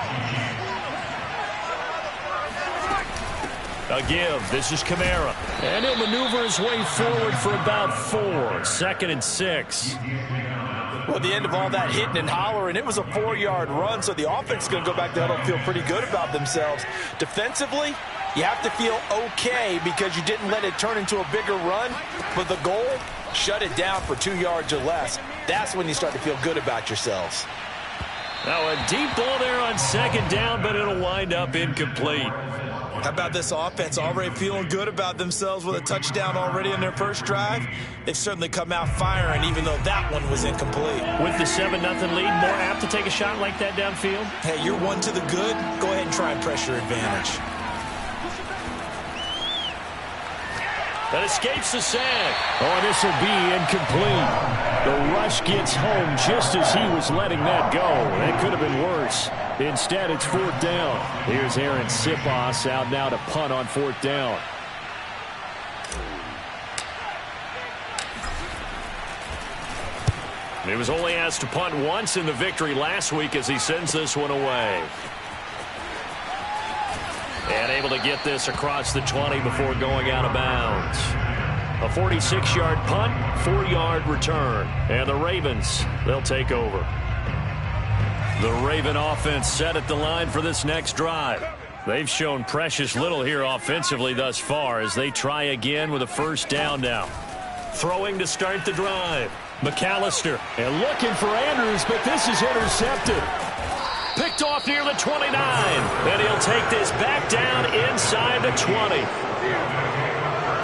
A give. This is Kamara. And he'll maneuver his way forward for about 4. 2nd and 6. Well, at the end of all that hitting and hollering, it was a 4-yard run, so the offense is going to go back there and feel pretty good about themselves. Defensively, you have to feel okay because you didn't let it turn into a bigger run, but the goal, shut it down for 2 yards or less. That's when you start to feel good about yourselves. Now a deep ball there on 2nd down, but it'll wind up incomplete. How about this offense already feeling good about themselves with a touchdown already in their first drive? They've certainly come out firing, even though that one was incomplete. With the 7-0 lead, more apt to take a shot like that downfield? Hey, you're one to the good. Go ahead and try and pressure advantage. That escapes the sack. Oh, this will be incomplete. The rush gets home just as he was letting that go. That could have been worse. Instead, it's 4th down. Here's Aaron Sipos out now to punt on 4th down. He was only asked to punt once in the victory last week as he sends this one away. And able to get this across the 20 before going out of bounds. A 46-yard punt, 4-yard return. And the Ravens, they'll take over. The Raven offense set at the line for this next drive. They've shown precious little here offensively thus far as they try again with a first down now. Throwing to start the drive. McAllister. And looking for Andrews, but this is intercepted. Picked off near the 29. And he'll take this back down inside the 20.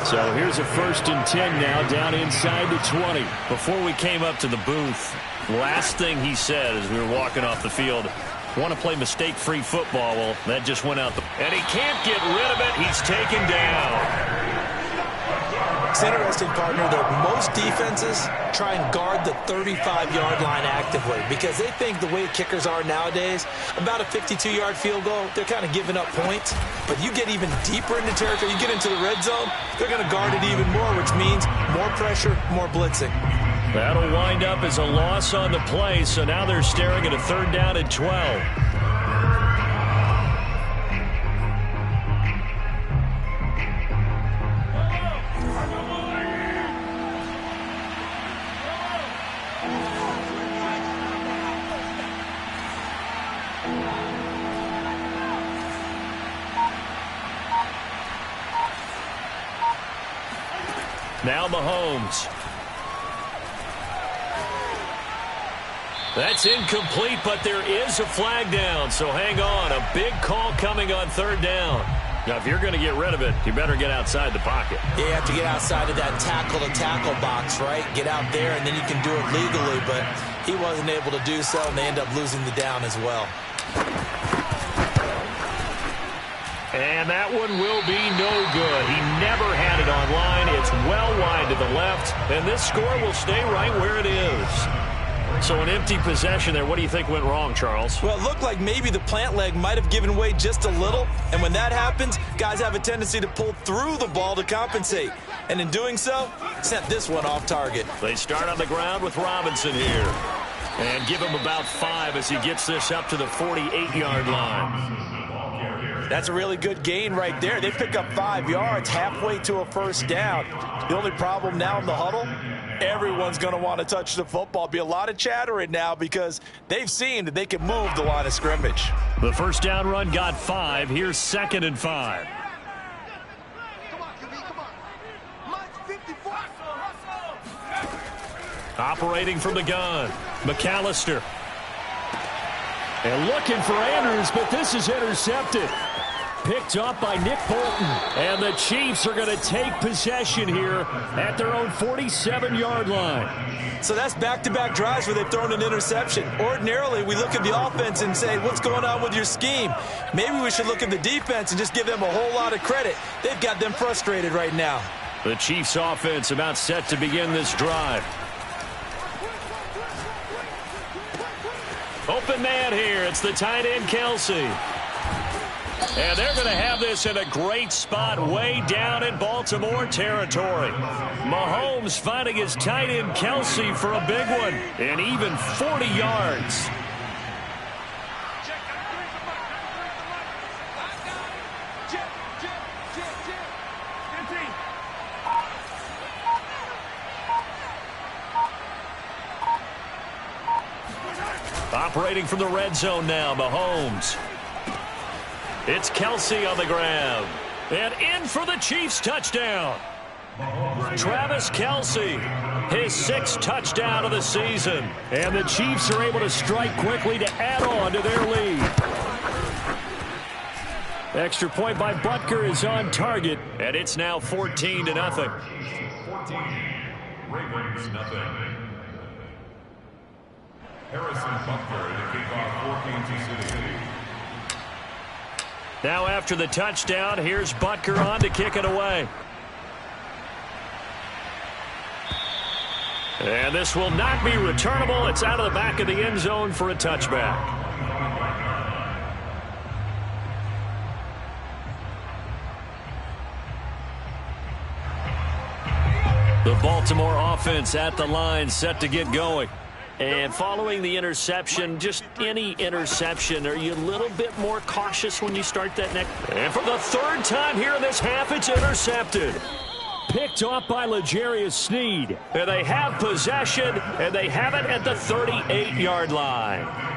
So here's a 1st and 10 now down inside the 20. Before we came up to the booth, last thing he said as we were walking off the field, want to play mistake-free football. Well, that just went out. And he can't get rid of it. He's taken down. It's interesting, partner, that most defenses try and guard the 35-yard line actively because they think the way kickers are nowadays, about a 52-yard field goal, they're kind of giving up points. But you get even deeper into territory, you get into the red zone, they're going to guard it even more, which means more pressure, more blitzing. That'll wind up as a loss on the play, so now they're staring at a 3rd down and 12. Now Mahomes. That's incomplete, but there is a flag down, so hang on. A big call coming on 3rd down. Now, if you're going to get rid of it, you better get outside the pocket. Yeah, you have to get outside of that tackle-to-tackle box, right? Get out there, and then you can do it legally, but he wasn't able to do so, and they end up losing the down as well. And that one will be no good. He never had it on line. It's well wide to the left, and this score will stay right where it is. So an empty possession there. What do you think went wrong, Charles? Well, it looked like maybe the plant leg might have given way just a little, and when that happens, guys have a tendency to pull through the ball to compensate. And in doing so, sent this one off target. They start on the ground with Robinson here. And give him about 5 as he gets this up to the 48-yard line. That's a really good gain right there. They pick up 5 yards halfway to a first down. The only problem now in the huddle, everyone's going to want to touch the football. Be a lot of chattering now because they've seen that they can move the line of scrimmage. The first down run got 5. Here's 2nd and 5. Operating from the gun, McAllister. And looking for Andrews, but this is intercepted. Picked up by Nick Bolton. And the Chiefs are going to take possession here at their own 47-yard line. So that's back-to-back drives where they've thrown an interception. Ordinarily, we look at the offense and say, what's going on with your scheme? Maybe we should look at the defense and just give them a whole lot of credit. They've got them frustrated right now. The Chiefs offense about set to begin this drive. Open man here. It's the tight end, Kelsey. And they're going to have this in a great spot way down in Baltimore territory. Mahomes finding his tight end Kelce for a big one, and even 40 yards. Operating from the red zone now, Mahomes. It's Kelce on the ground. And in for the Chiefs touchdown. Travis Kelce, his 6th touchdown of the season. And the Chiefs are able to strike quickly to add on to their lead. Extra point by Butker is on target, and it's now 14-0. 14, Ravens nothing. Harrison Butker, the kickoff for Kansas City. Now after the touchdown, here's Butker on to kick it away. And this will not be returnable. It's out of the back of the end zone for a touchback. The Baltimore offense at the line, set to get going. And following the interception, just any interception, are you a little bit more cautious when you start that next? And for the 3rd time here in this half, it's intercepted. Picked off by L'Jarius Sneed. And they have possession, and they have it at the 38-yard line.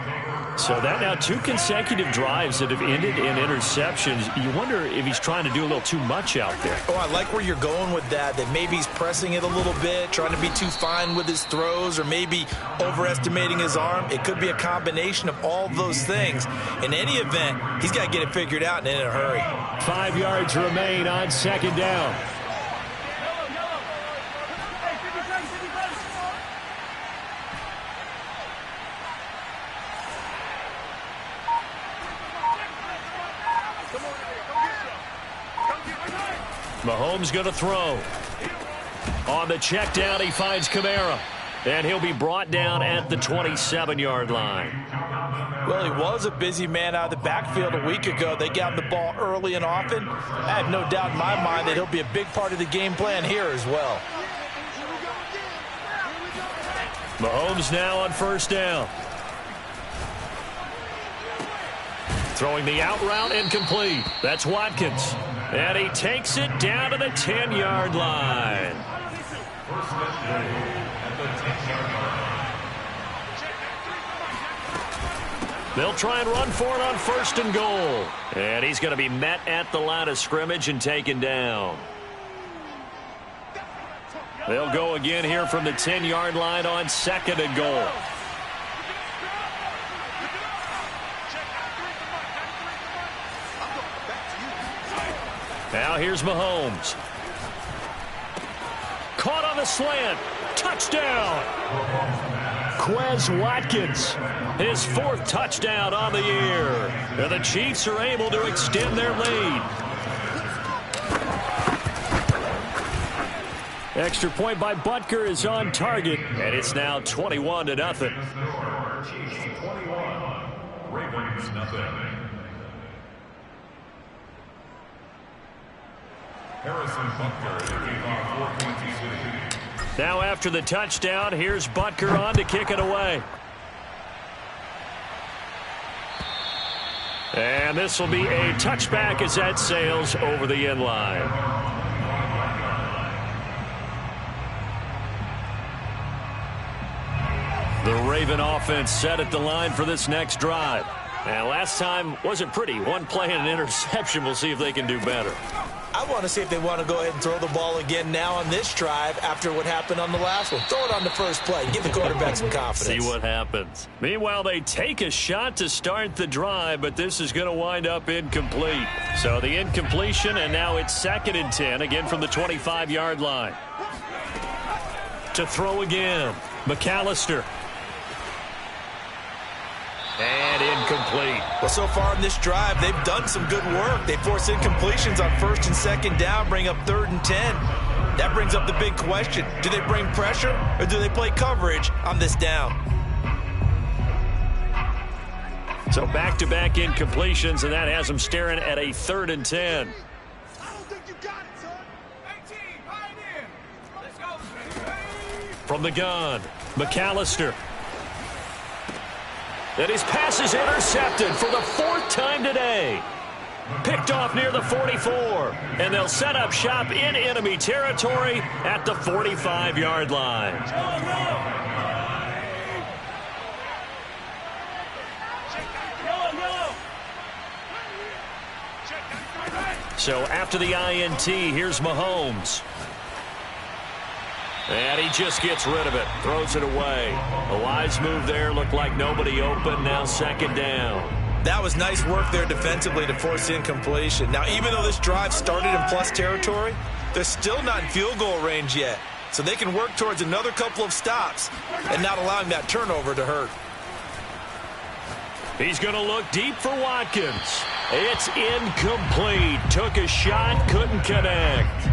So that now 2 consecutive drives that have ended in interceptions. You wonder if he's trying to do a little too much out there. Oh, I like where you're going with that maybe he's pressing it a little bit, trying to be too fine with his throws, or maybe overestimating his arm. It could be a combination of all those things. In any event, he's got to get it figured out and in a hurry. 5 yards remain on 2nd down. Mahomes going to throw. On the check down, he finds Kamara. And he'll be brought down at the 27-yard line. Well, he was a busy man out of the backfield a week ago. They got the ball early and often. I have no doubt in my mind that he'll be a big part of the game plan here as well. Mahomes now on 1st down. Throwing the out route incomplete. That's Watkins. And he takes it down to the 10-yard line. They'll try and run for it on 1st and goal. And he's going to be met at the line of scrimmage and taken down. They'll go again here from the 10-yard line on 2nd and goal. Now here's Mahomes. Caught on the slant. Touchdown. Quez Watkins. His 4th touchdown on the year. And the Chiefs are able to extend their lead. Extra point by Butker is on target. And it's now 21-0. Chiefs 21, Ravens nothing. Harrison Butker, the kickoff for Kansas City. Now after the touchdown, here's Butker on to kick it away. And this will be a touchback as that sails over the end line. The Raven offense set at the line for this next drive. And last time wasn't pretty. One play and an interception. We'll see if they can do better. I want to see if they want to go ahead and throw the ball again now on this drive after what happened on the last one. Throw it on the first play. Give the quarterback some confidence. See what happens. Meanwhile, they take a shot to start the drive, but this is going to wind up incomplete. So the incompletion, and now it's 2nd and 10, again from the 25-yard line. To throw again, McAllister. And incomplete. Well, so far in this drive, they've done some good work. They force incompletions on 1st and 2nd down, bring up 3rd and 10. That brings up the big question. Do they bring pressure or do they play coverage on this down? So back-to-back incompletions, and that has them staring at a 3rd and 10. From the gun, McAllister. And his pass is intercepted for the 4th time today. Picked off near the 44. And they'll set up shop in enemy territory at the 45-yard line. So after the INT, here's Mahomes. And he just gets rid of it, throws it away. A wise move there, looked like nobody open, now 2nd down. That was nice work there defensively to force incompletion. Now, even though this drive started in plus territory, they're still not in field goal range yet. So they can work towards another couple of stops and not allowing that turnover to hurt. He's going to look deep for Watkins. It's incomplete. Took a shot, couldn't connect.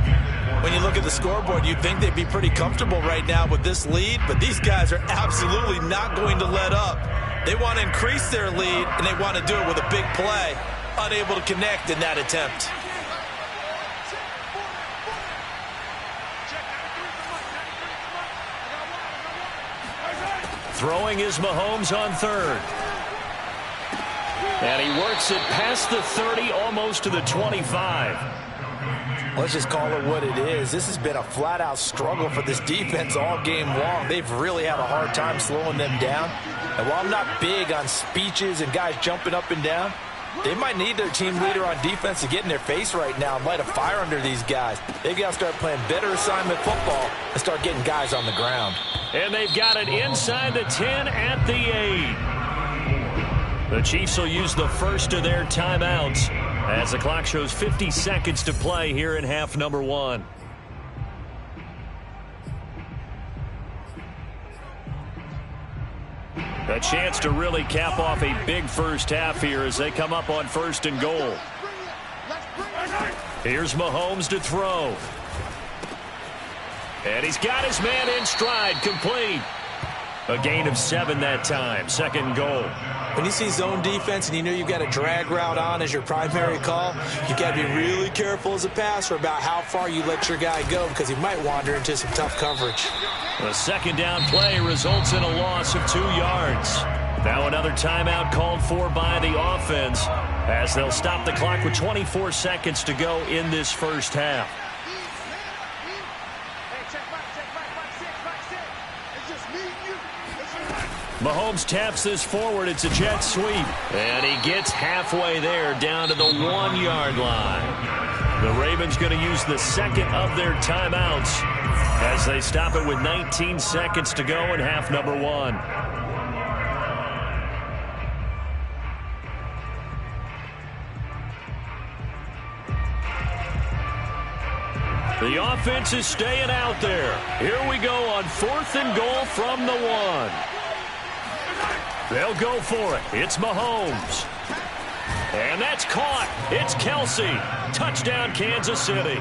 When you look at the scoreboard, you'd think they'd be pretty comfortable right now with this lead, but these guys are absolutely not going to let up. They want to increase their lead, and they want to do it with a big play. Unable to connect in that attempt. Throwing is Mahomes on 3rd. And he works it past the 30, almost to the 25. Let's just call it what it is. This has been a flat-out struggle for this defense all game long. They've really had a hard time slowing them down. And while I'm not big on speeches and guys jumping up and down, they might need their team leader on defense to get in their face right now and light a fire under these guys. They've got to start playing better assignment football and start getting guys on the ground. And they've got it inside the 10 at the 8. The Chiefs will use the first of their timeouts as the clock shows 50 seconds to play here in half number 1. A chance to really cap off a big first half here as they come up on 1st and goal. Here's Mahomes to throw. And he's got his man in stride, complete. A gain of 7 that time, 2nd goal. When you see zone defense and you know you've got a drag route on as your primary call, you've got to be really careful as a passer about how far you let your guy go because he might wander into some tough coverage. The 2nd down play results in a loss of 2 yards. Now another timeout called for by the offense as they'll stop the clock with 24 seconds to go in this first half. Mahomes taps this forward. It's a jet sweep. And he gets halfway there down to the 1-yard line. The Ravens going to use the 2nd of their timeouts as they stop it with 19 seconds to go in half number 1. The offense is staying out there. Here we go on 4th and goal from the 1. They'll go for it. It's Mahomes. And that's caught. It's Kelsey. Touchdown, Kansas City.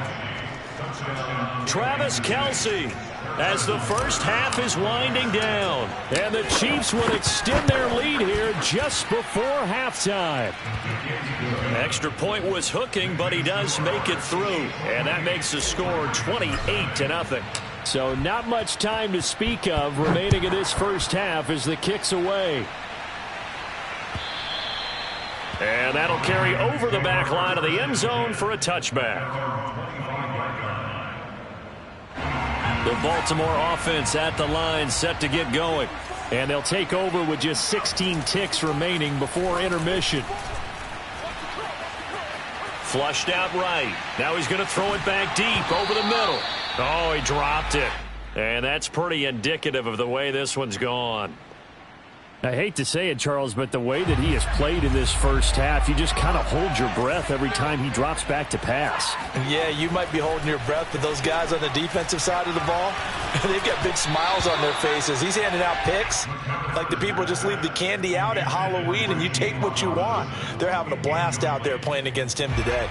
Travis Kelsey as the first half is winding down. And the Chiefs will extend their lead here just before halftime. Extra point was hooking, but he does make it through. And that makes the score 28-0. So not much time to speak of remaining in this first half as the kick's away. And that'll carry over the back line of the end zone for a touchback. The Baltimore offense at the line set to get going. And they'll take over with just 16 ticks remaining before intermission. Flushed out right. Now he's going to throw it back deep over the middle. Oh, he dropped it. And that's pretty indicative of the way this one's gone. I hate to say it, Charles, but the way that he has played in this first half, you just kind of hold your breath every time he drops back to pass. Yeah, you might be holding your breath, but those guys on the defensive side of the ball, they've got big smiles on their faces. He's handing out picks like the people just leave the candy out at Halloween and you take what you want. They're having a blast out there playing against him today.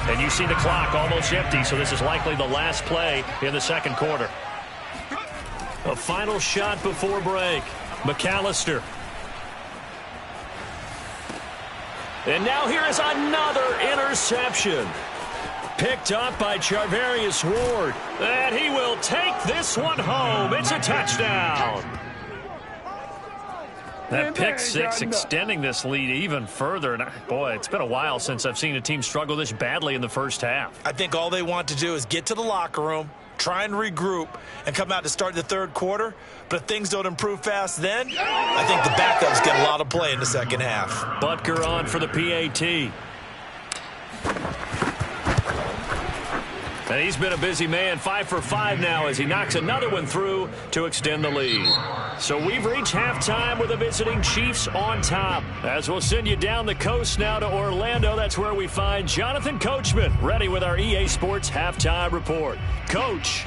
And you see the clock almost empty, so this is likely the last play in the second quarter. A final shot before break. McAllister. And now here is another interception. Picked up by Charvarius Ward. And he will take this one home. It's a touchdown. That pick six extending this lead even further. And boy, it's been a while since I've seen a team struggle this badly in the first half. I think all they want to do is get to the locker room, try and regroup, and come out to start the third quarter. But if things don't improve fast then, I think the backups get a lot of play in the second half. Butker on for the PAT. And he's been a busy man, 5 for 5 now as he knocks another one through to extend the lead. So we've reached halftime with the visiting Chiefs on top. As we'll send you down the coast now to Orlando, that's where we find Jonathan Coachman ready with our EA Sports Halftime Report. Coach.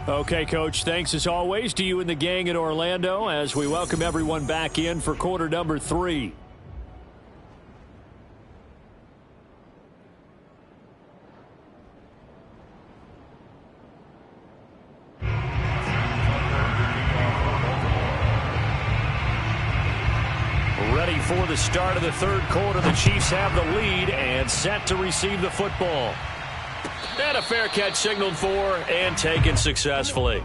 Okay, Coach, thanks as always to you and the gang in Orlando as we welcome everyone back in for quarter number 3. Ready for the start of the third quarter. The Chiefs have the lead and set to receive the football. And a fair catch signaled for and taken successfully.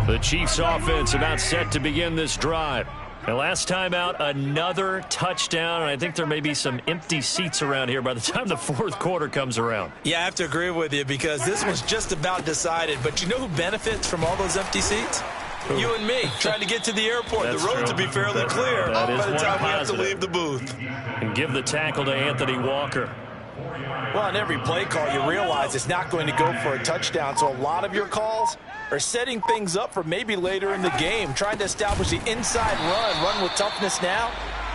The Chiefs offense about set to begin this drive. And last time out, another touchdown. And I think there may be some empty seats around here by the time the fourth quarter comes around. Yeah, I have to agree with you because this was just about decided. But you know who benefits from all those empty seats? You and me, trying to get to the airport. That's the roads true. will be fairly clear That is by the time we have to positive. leave the booth. And give the tackle to Anthony Walker. Well, on every play call, you realize it's not going to go for a touchdown. So a lot of your calls are setting things up for maybe later in the game, trying to establish the inside run with toughness now,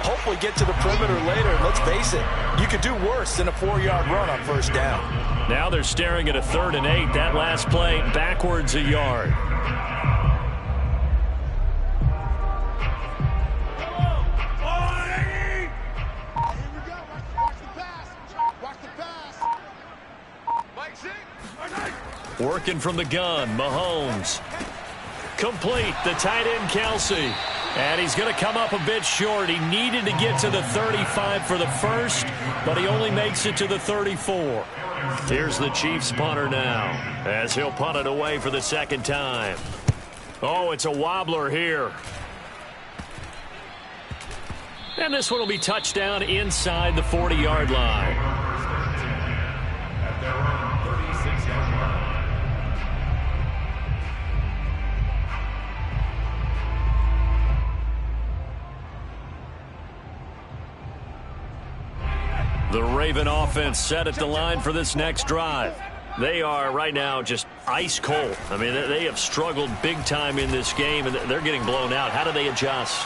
hopefully get to the perimeter later. Let's face it, you could do worse than a 4-yard run on first down. Now they're staring at a 3rd and 8. That last play backwards a yard. Working from the gun, Mahomes. Complete, the tight end, Kelsey. And he's going to come up a bit short. He needed to get to the 35 for the first, but he only makes it to the 34. Here's the Chiefs punter now, as he'll punt it away for the second time. Oh, it's a wobbler here. And this one will be touchdown inside the 40-yard line. The Raven offense set at the line for this next drive. They are right now just ice cold. I mean, they have struggled big time in this game, and they're getting blown out. How do they adjust?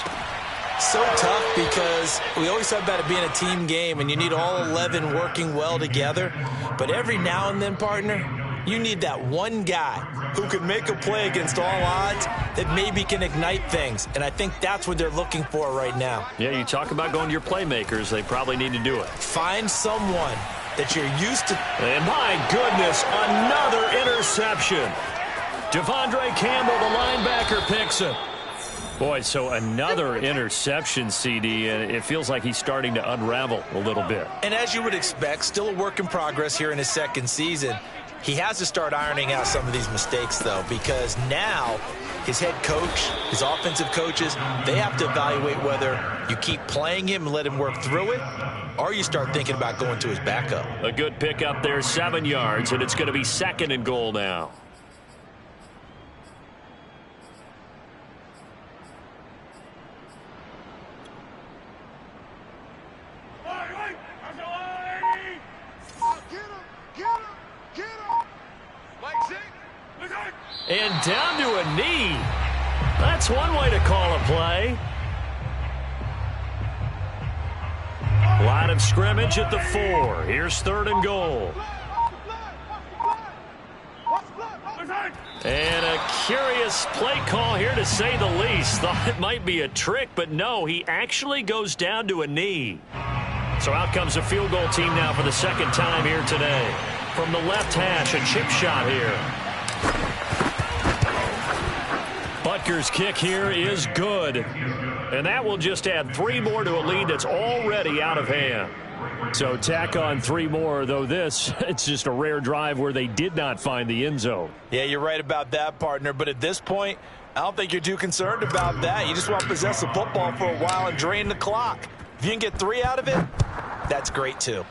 So tough because we always talk about it being a team game, and you need all 11 working well together. But every now and then, partner, you need that one guy who can make a play against all odds that maybe can ignite things. And I think that's what they're looking for right now. Yeah, you talk about going to your playmakers. They probably need to do it. Find someone that you're used to. And my goodness, another interception. Devondre Campbell, the linebacker, picks it. Boy, so another interception, CD, and it feels like he's starting to unravel a little bit. And as you would expect, still a work in progress here in his second season. He has to start ironing out some of these mistakes, though, because now his head coach, his offensive coaches, they have to evaluate whether you keep playing him and let him work through it, or you start thinking about going to his backup. A good pickup there, 7 yards, and it's going to be 2nd and goal now. And down to a knee. That's one way to call a play. Line of scrimmage at the 4. Here's 3rd and goal. And a curious play call here, to say the least. Thought it might be a trick, but no, he actually goes down to a knee. So out comes a field goal team now for the 2nd time here today. From the left hash, a chip shot here. Butker's kick here is good. And that will just add 3 more to a lead that's already out of hand. So tack on 3 more, though this, it's just a rare drive where they did not find the end zone. Yeah, you're right about that, partner. But at this point, I don't think you're too concerned about that. You just want to possess the football for a while and drain the clock. If you can get 3 out of it, that's great too.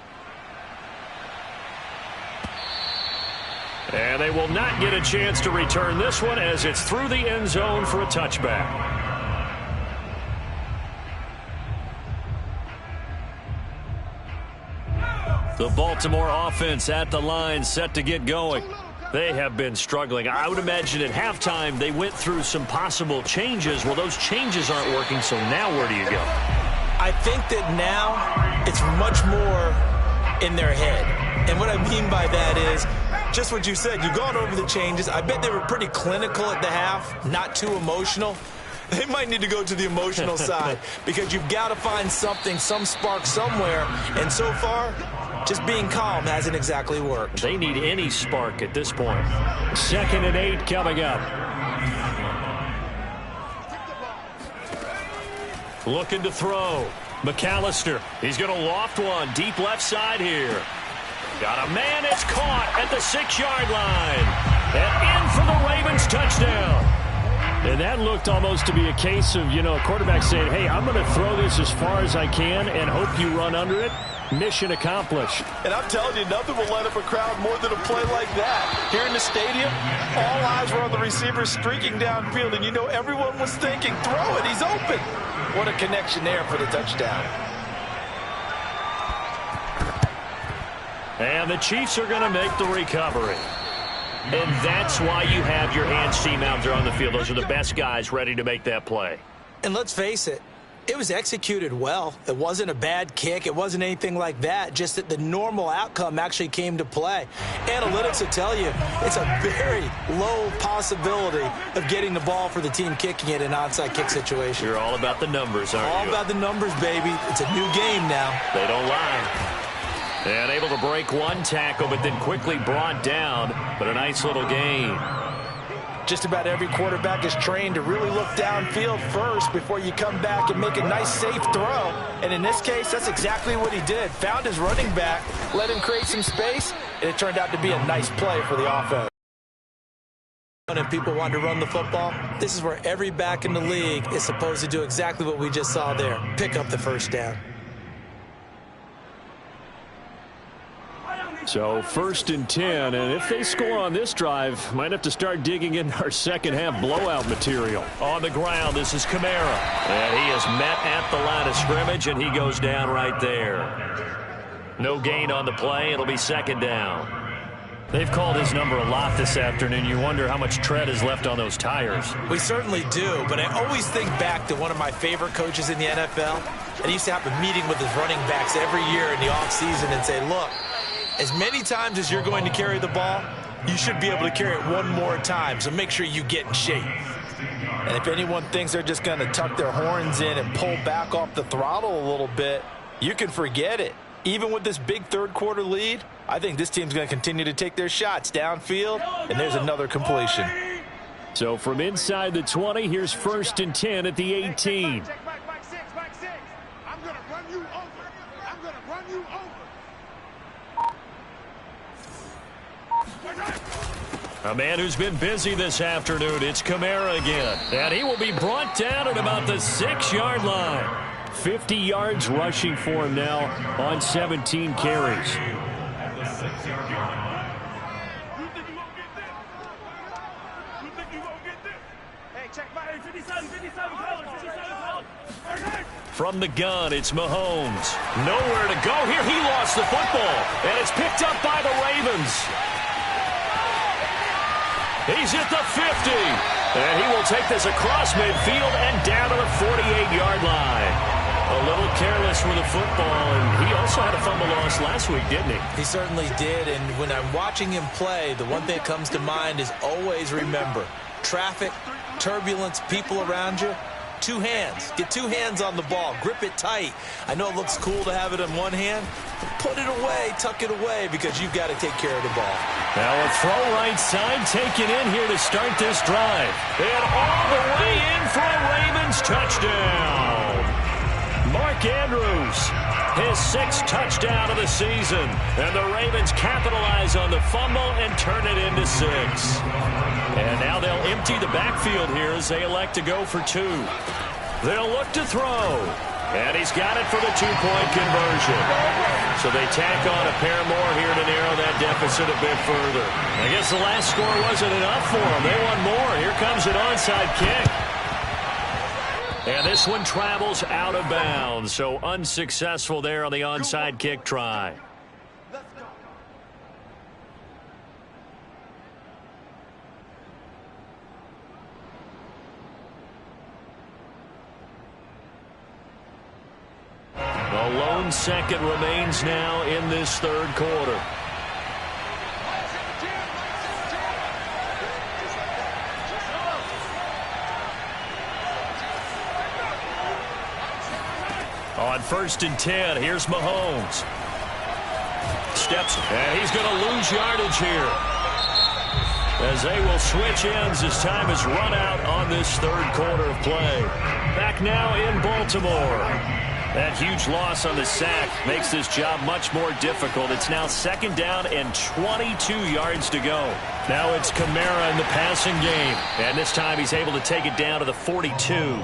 And they will not get a chance to return this one, as it's through the end zone for a touchback. The Baltimore offense at the line, set to get going. They have been struggling. I would imagine at halftime they went through some possible changes. Well, those changes aren't working, so now where do you go? I think that now it's much more in their head. And what I mean by that is just what you said. You've gone over the changes. I bet they were pretty clinical at the half, not too emotional. They might need to go to the emotional side, because you've got to find something, some spark somewhere. And so far, just being calm hasn't exactly worked. They need any spark at this point. 2nd and 8 coming up. Looking to throw. McAllister. He's going to loft one deep left side here. Got a man. It's caught at the 6-yard line. And in for the Ravens touchdown. And that looked almost to be a case of, a quarterback saying, hey, I'm going to throw this as far as I can and hope you run under it. Mission accomplished. And I'm telling you, nothing will light up a crowd more than a play like that. Here in the stadium, all eyes were on the receiver streaking downfield, and everyone was thinking, throw it, he's open. What a connection there for the touchdown. And the Chiefs are going to make the recovery. And that's why you have your hands team out there on the field. Those are the best guys ready to make that play. And let's face it, it was executed well. It wasn't a bad kick. It wasn't anything like that. Just that the normal outcome actually came to play. Analytics will tell you it's a very low possibility of getting the ball for the team kicking it in an onside kick situation. You're all about the numbers, aren't you? All about the numbers, baby. It's a new game now. They don't lie. And able to break one tackle, but then quickly brought down. But a nice little gain. Just about every quarterback is trained to really look downfield first before you come back and make a nice, safe throw. And in this case, that's exactly what he did. Found his running back, let him create some space, and it turned out to be a nice play for the offense. And people want to run the football. This is where every back in the league is supposed to do exactly what we just saw there. Pick up the first down. So 1st and 10, and if they score on this drive, might have to start digging in our second half blowout material. On the ground, this is Kamara. And he is met at the line of scrimmage, and he goes down right there. No gain on the play. It'll be 2nd down. They've called his number a lot this afternoon. You wonder how much tread is left on those tires. We certainly do, but I always think back to one of my favorite coaches in the NFL, and he used to have a meeting with his running backs every year in the offseason and say, look, as many times as you're going to carry the ball, you should be able to carry it one more time, so make sure you get in shape. And if anyone thinks they're just going to tuck their horns in and pull back off the throttle a little bit, you can forget it. Even with this big third-quarter lead, I think this team's going to continue to take their shots downfield, and there's another completion. So from inside the 20, here's 1st and 10 at the 18. I'm going to run you over. I'm going to run you over. A man who's been busy this afternoon. It's Kamara again. And he will be brought down at about the 6-yard line. 50 yards rushing for him now on 17 carries. At the 6-yard line. From the gun, it's Mahomes. Nowhere to go here. He lost the football, and it's picked up by the Ravens. He's at the 50, and he will take this across midfield and down to the 48-yard line. A little careless with the football, and he also had a fumble loss last week, didn't he? He certainly did, and when I'm watching him play, the one thing that comes to mind is always remember, traffic, turbulence, people around you, 2 hands. Get 2 hands on the ball. Grip it tight. I know it looks cool to have it in one hand, but put it away, tuck it away, because you've got to take care of the ball. Now a throw right side taken in here to start this drive. And all the way in for a Ravens touchdown. Mark Andrews, his 6th touchdown of the season. And the Ravens capitalize on the fumble and turn it into 6. And now they'll empty the backfield here as they elect to go for 2. They'll look to throw. And he's got it for the 2-point conversion. So they tack on a pair more here to narrow that deficit a bit further. I guess the last score wasn't enough for them. They want more. Here comes an onside kick. And this one travels out of bounds. So unsuccessful there on the onside kick try. A lone second remains now in this 3rd quarter. On 1st and 10, here's Mahomes. Steps, and he's going to lose yardage here. As they will switch ends as time is run out on this 3rd quarter of play. Back now in Baltimore. That huge loss on the sack makes this job much more difficult. It's now 2nd down and 22 yards to go. Now it's Kamara in the passing game. And this time he's able to take it down to the 42.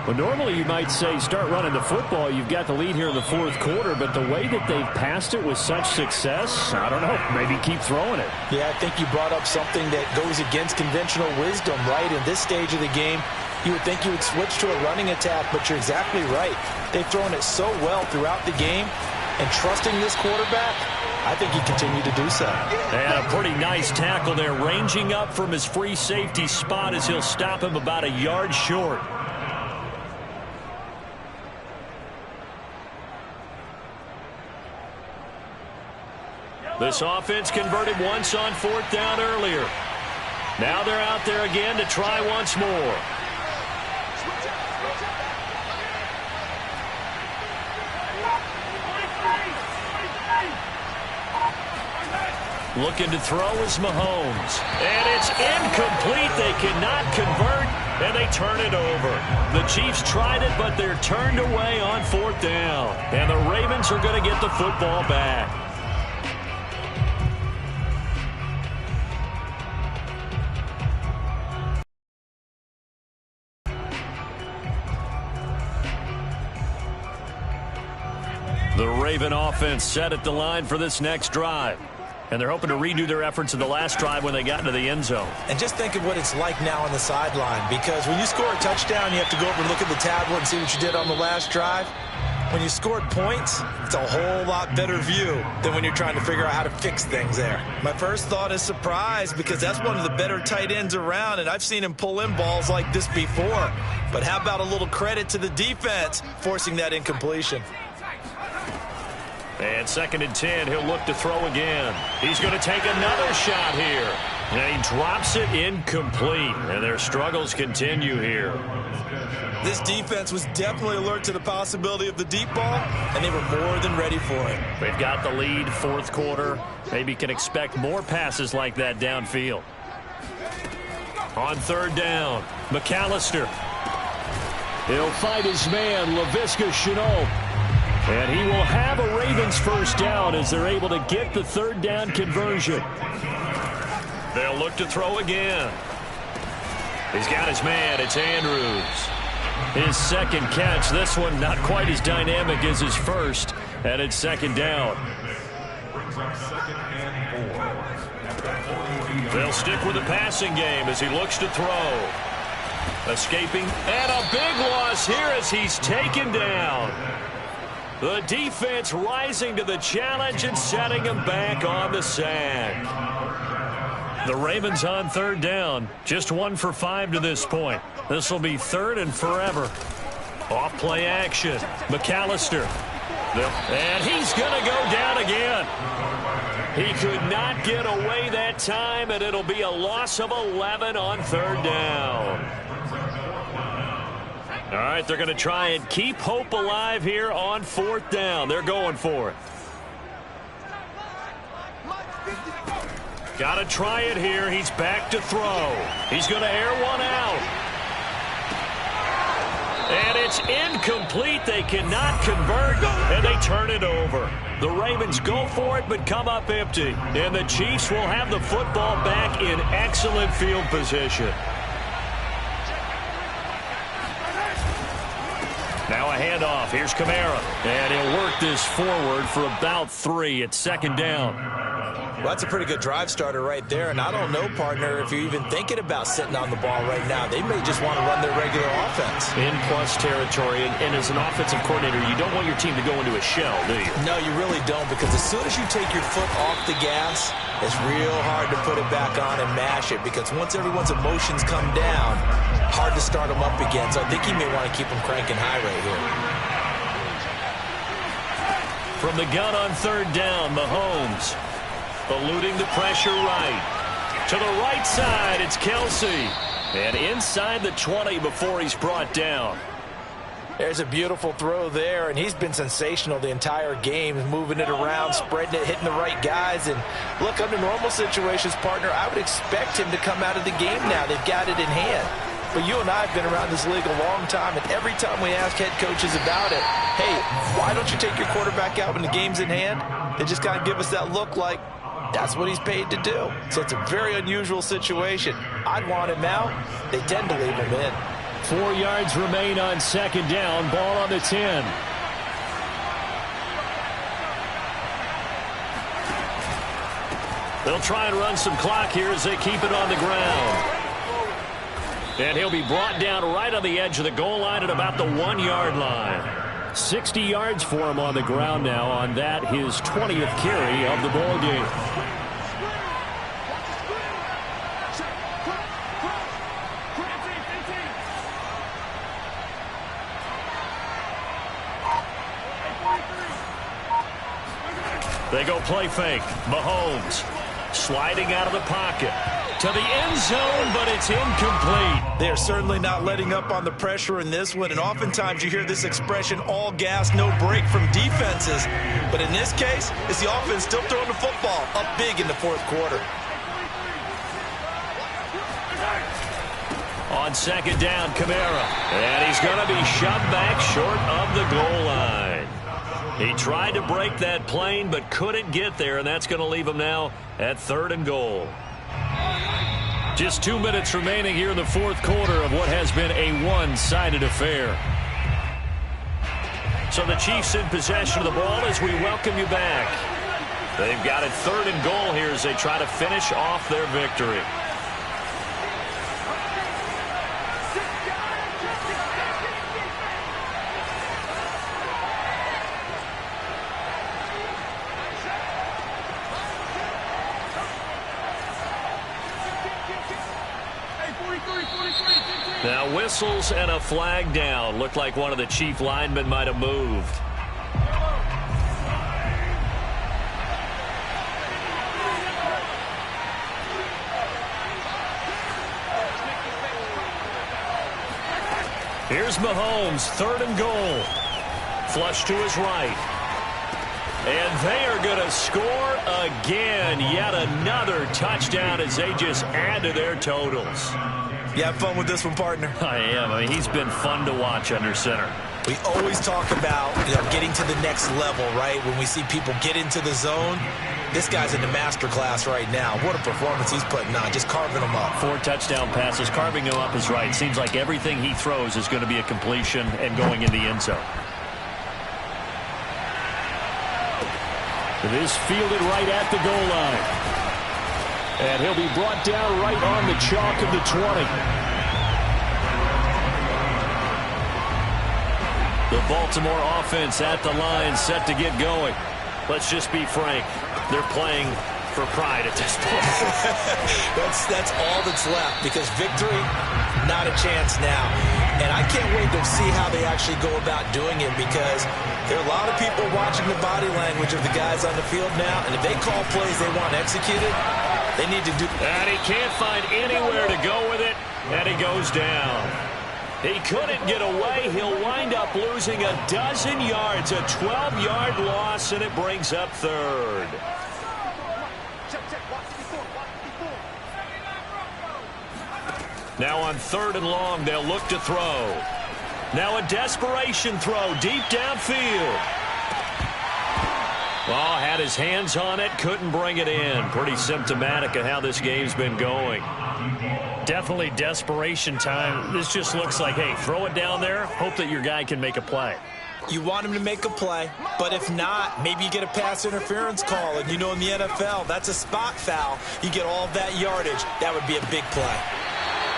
Well, normally you might say start running the football. You've got the lead here in the 4th quarter, but the way that they've passed it with such success, I don't know, maybe keep throwing it. Yeah, I think you brought up something that goes against conventional wisdom, right? In this stage of the game, you would think you would switch to a running attack, but you're exactly right. They've thrown it so well throughout the game, and trusting this quarterback, I think he continued to do so. And a pretty nice tackle there, ranging up from his free safety spot as he'll stop him about a yard short. This offense converted once on 4th down earlier. Now they're out there again to try once more. Looking to throw is Mahomes. And it's incomplete. They cannot convert, and they turn it over. The Chiefs tried it, but they're turned away on 4th down. And the Ravens are going to get the football back. The Raven offense set at the line for this next drive. And they're hoping to redo their efforts in the last drive when they got into the end zone. And just think of what it's like now on the sideline, because when you score a touchdown, you have to go over and look at the tablet and see what you did on the last drive. When you scored points, it's a whole lot better view than when you're trying to figure out how to fix things there. My first thought is surprise, because that's one of the better tight ends around, and I've seen him pull in balls like this before. But how about a little credit to the defense forcing that incompletion? And 2nd and 10, he'll look to throw again. He's going to take another shot here. And he drops it incomplete. And their struggles continue here. This defense was definitely alert to the possibility of the deep ball, and they were more than ready for it. They've got the lead, 4th quarter. Maybe can expect more passes like that downfield. On 3rd down, McAllister. He'll fight his man, Laviska Shenault. And he will have a Ravens first down as they're able to get the third down conversion. They'll look to throw again. He's got his man. It's Andrews. His second catch. This one not quite as dynamic as his first. And it's second down. They'll stick with the passing game as he looks to throw. Escaping. And a big loss here as he's taken down. The defense rising to the challenge and setting him back on the sack. The Ravens on third down. Just 1 for 5 to this point. This will be third and forever. Off play action. McAllister. And he's going to go down again. He could not get away that time, and it'll be a loss of 11 on third down. All right, they're going to try and keep hope alive here on fourth down. They're going for it. Got to try it here. He's back to throw. He's going to air one out. And it's incomplete. They cannot convert, and they turn it over. The Ravens go for it, but come up empty. And the Chiefs will have the football back in excellent field position. Now a handoff. Here's Kamara. And he'll work this forward for about 3 at second down. Well, that's a pretty good drive starter right there. And I don't know, partner, if you're even thinking about sitting on the ball right now. They may just want to run their regular offense. In plus territory. And as an offensive coordinator, you don't want your team to go into a shell, do you? No, you really don't, because as soon as you take your foot off the gas, it's real hard to put it back on and mash it, because once everyone's emotions come down, hard to start them up again. So I think he may want to keep them cranking high right here. From the gun on third down, Mahomes. Eluding the pressure right. To the right side, it's Kelsey. And inside the 20 before he's brought down. There's a beautiful throw there, and he's been sensational the entire game, moving it around, spreading it, hitting the right guys. And look, under normal situations, partner, I would expect him to come out of the game now. They've got it in hand. But you and I have been around this league a long time, and every time we ask head coaches about it, hey, why don't you take your quarterback out when the game's in hand? They just kind of give us that look like, that's what he's paid to do. So it's a very unusual situation. I'd want him out. They tend to leave him in. 4 yards remain on second down. Ball on the 10. They'll try and run some clock here as they keep it on the ground. And he'll be brought down right on the edge of the goal line at about the 1 yard line. 60 yards for him on the ground now on that, his 20th carry of the ball game. They go play fake. Mahomes sliding out of the pocket to the end zone, but it's incomplete. They're certainly not letting up on the pressure in this one, and oftentimes you hear this expression, all gas, no break from defenses. But in this case, it's the offense still throwing the football up big in the fourth quarter. On second down, Kamara. And he's going to be shoved back short of the goal line. He tried to break that plane but couldn't get there, and that's going to leave him now at third and goal. Just 2 minutes remaining here in the fourth quarter of what has been a one-sided affair. So the Chiefs in possession of the ball as we welcome you back. They've got it third and goal here as they try to finish off their victory. Now whistles and a flag down. Looked like one of the Chief linemen might have moved. Here's Mahomes, third and goal. Flush to his right. And they are going to score again. Yet another touchdown as they just add to their totals. You have fun with this one, partner? I am. I mean, he's been fun to watch under center. We always talk about, getting to the next level, right? When we see people get into the zone, this guy's in the master class right now. What a performance he's putting on, just carving them up. 4 touchdown passes. Carving them up is right. Seems like everything he throws is going to be a completion and going in the end zone. This fielded right at the goal line. And he'll be brought down right on the chalk of the 20. The Baltimore offense at the line, set to get going. Let's just be frank. They're playing for pride at this point. That's all that's left, because victory, not a chance now. And I can't wait to see how they actually go about doing it, because there are a lot of people watching the body language of the guys on the field now, and if they call plays they want executed, they need to do. And he can't find anywhere to go with it, and he goes down. He couldn't get away. He'll wind up losing a dozen yards, a 12-yard loss, and it brings up third. Now on 3rd and long, they'll look to throw. Now a desperation throw deep downfield. Well, had his hands on it, couldn't bring it in. Pretty symptomatic of how this game's been going. Definitely desperation time. This just looks like, hey, throw it down there, hope that your guy can make a play. You want him to make a play, but if not, maybe you get a pass interference call, and in the NFL, that's a spot foul. You get all that yardage. That would be a big play.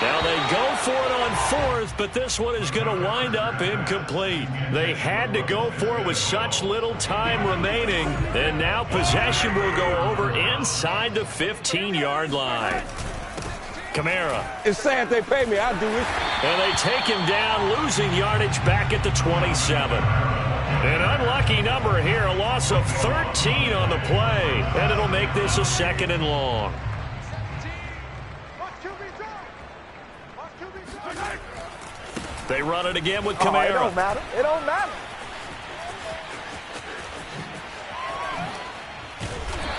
Now they go for it on 4th, but this one is going to wind up incomplete. They had to go for it with such little time remaining, and now possession will go over inside the 15-yard line. Kamara. It's sad they pay me. I'll do it. And they take him down, losing yardage back at the 27. An unlucky number here, a loss of 13 on the play, and it'll make this a 2nd and long. They run it again with Kamara. It don't matter. It don't matter.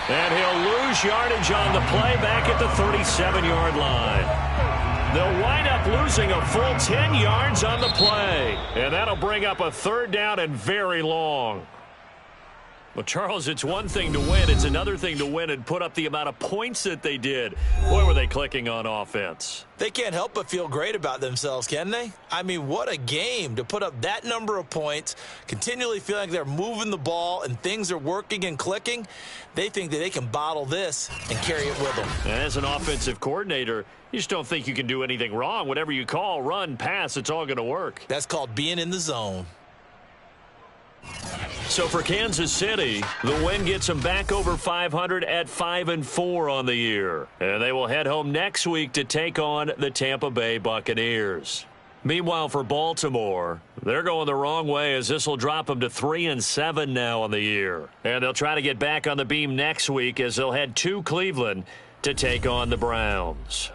And he'll lose yardage on the play back at the 37-yard line. They'll wind up losing a full 10 yards on the play. And that'll bring up a 3rd down and very long. Well, Charles, it's one thing to win. It's another thing to win and put up the amount of points that they did. Boy, were they clicking on offense. They can't help but feel great about themselves, can they? I mean, what a game to put up that number of points, continually feeling like they're moving the ball and things are working and clicking. They think that they can bottle this and carry it with them. And as an offensive coordinator, you just don't think you can do anything wrong. Whatever you call, run, pass, it's all going to work. That's called being in the zone. So for Kansas City, the win gets them back over 500 at 5-4 on the year. And they will head home next week to take on the Tampa Bay Buccaneers. Meanwhile, for Baltimore, they're going the wrong way, as this will drop them to 3-7 now on the year. And they'll try to get back on the beam next week as they'll head to Cleveland to take on the Browns.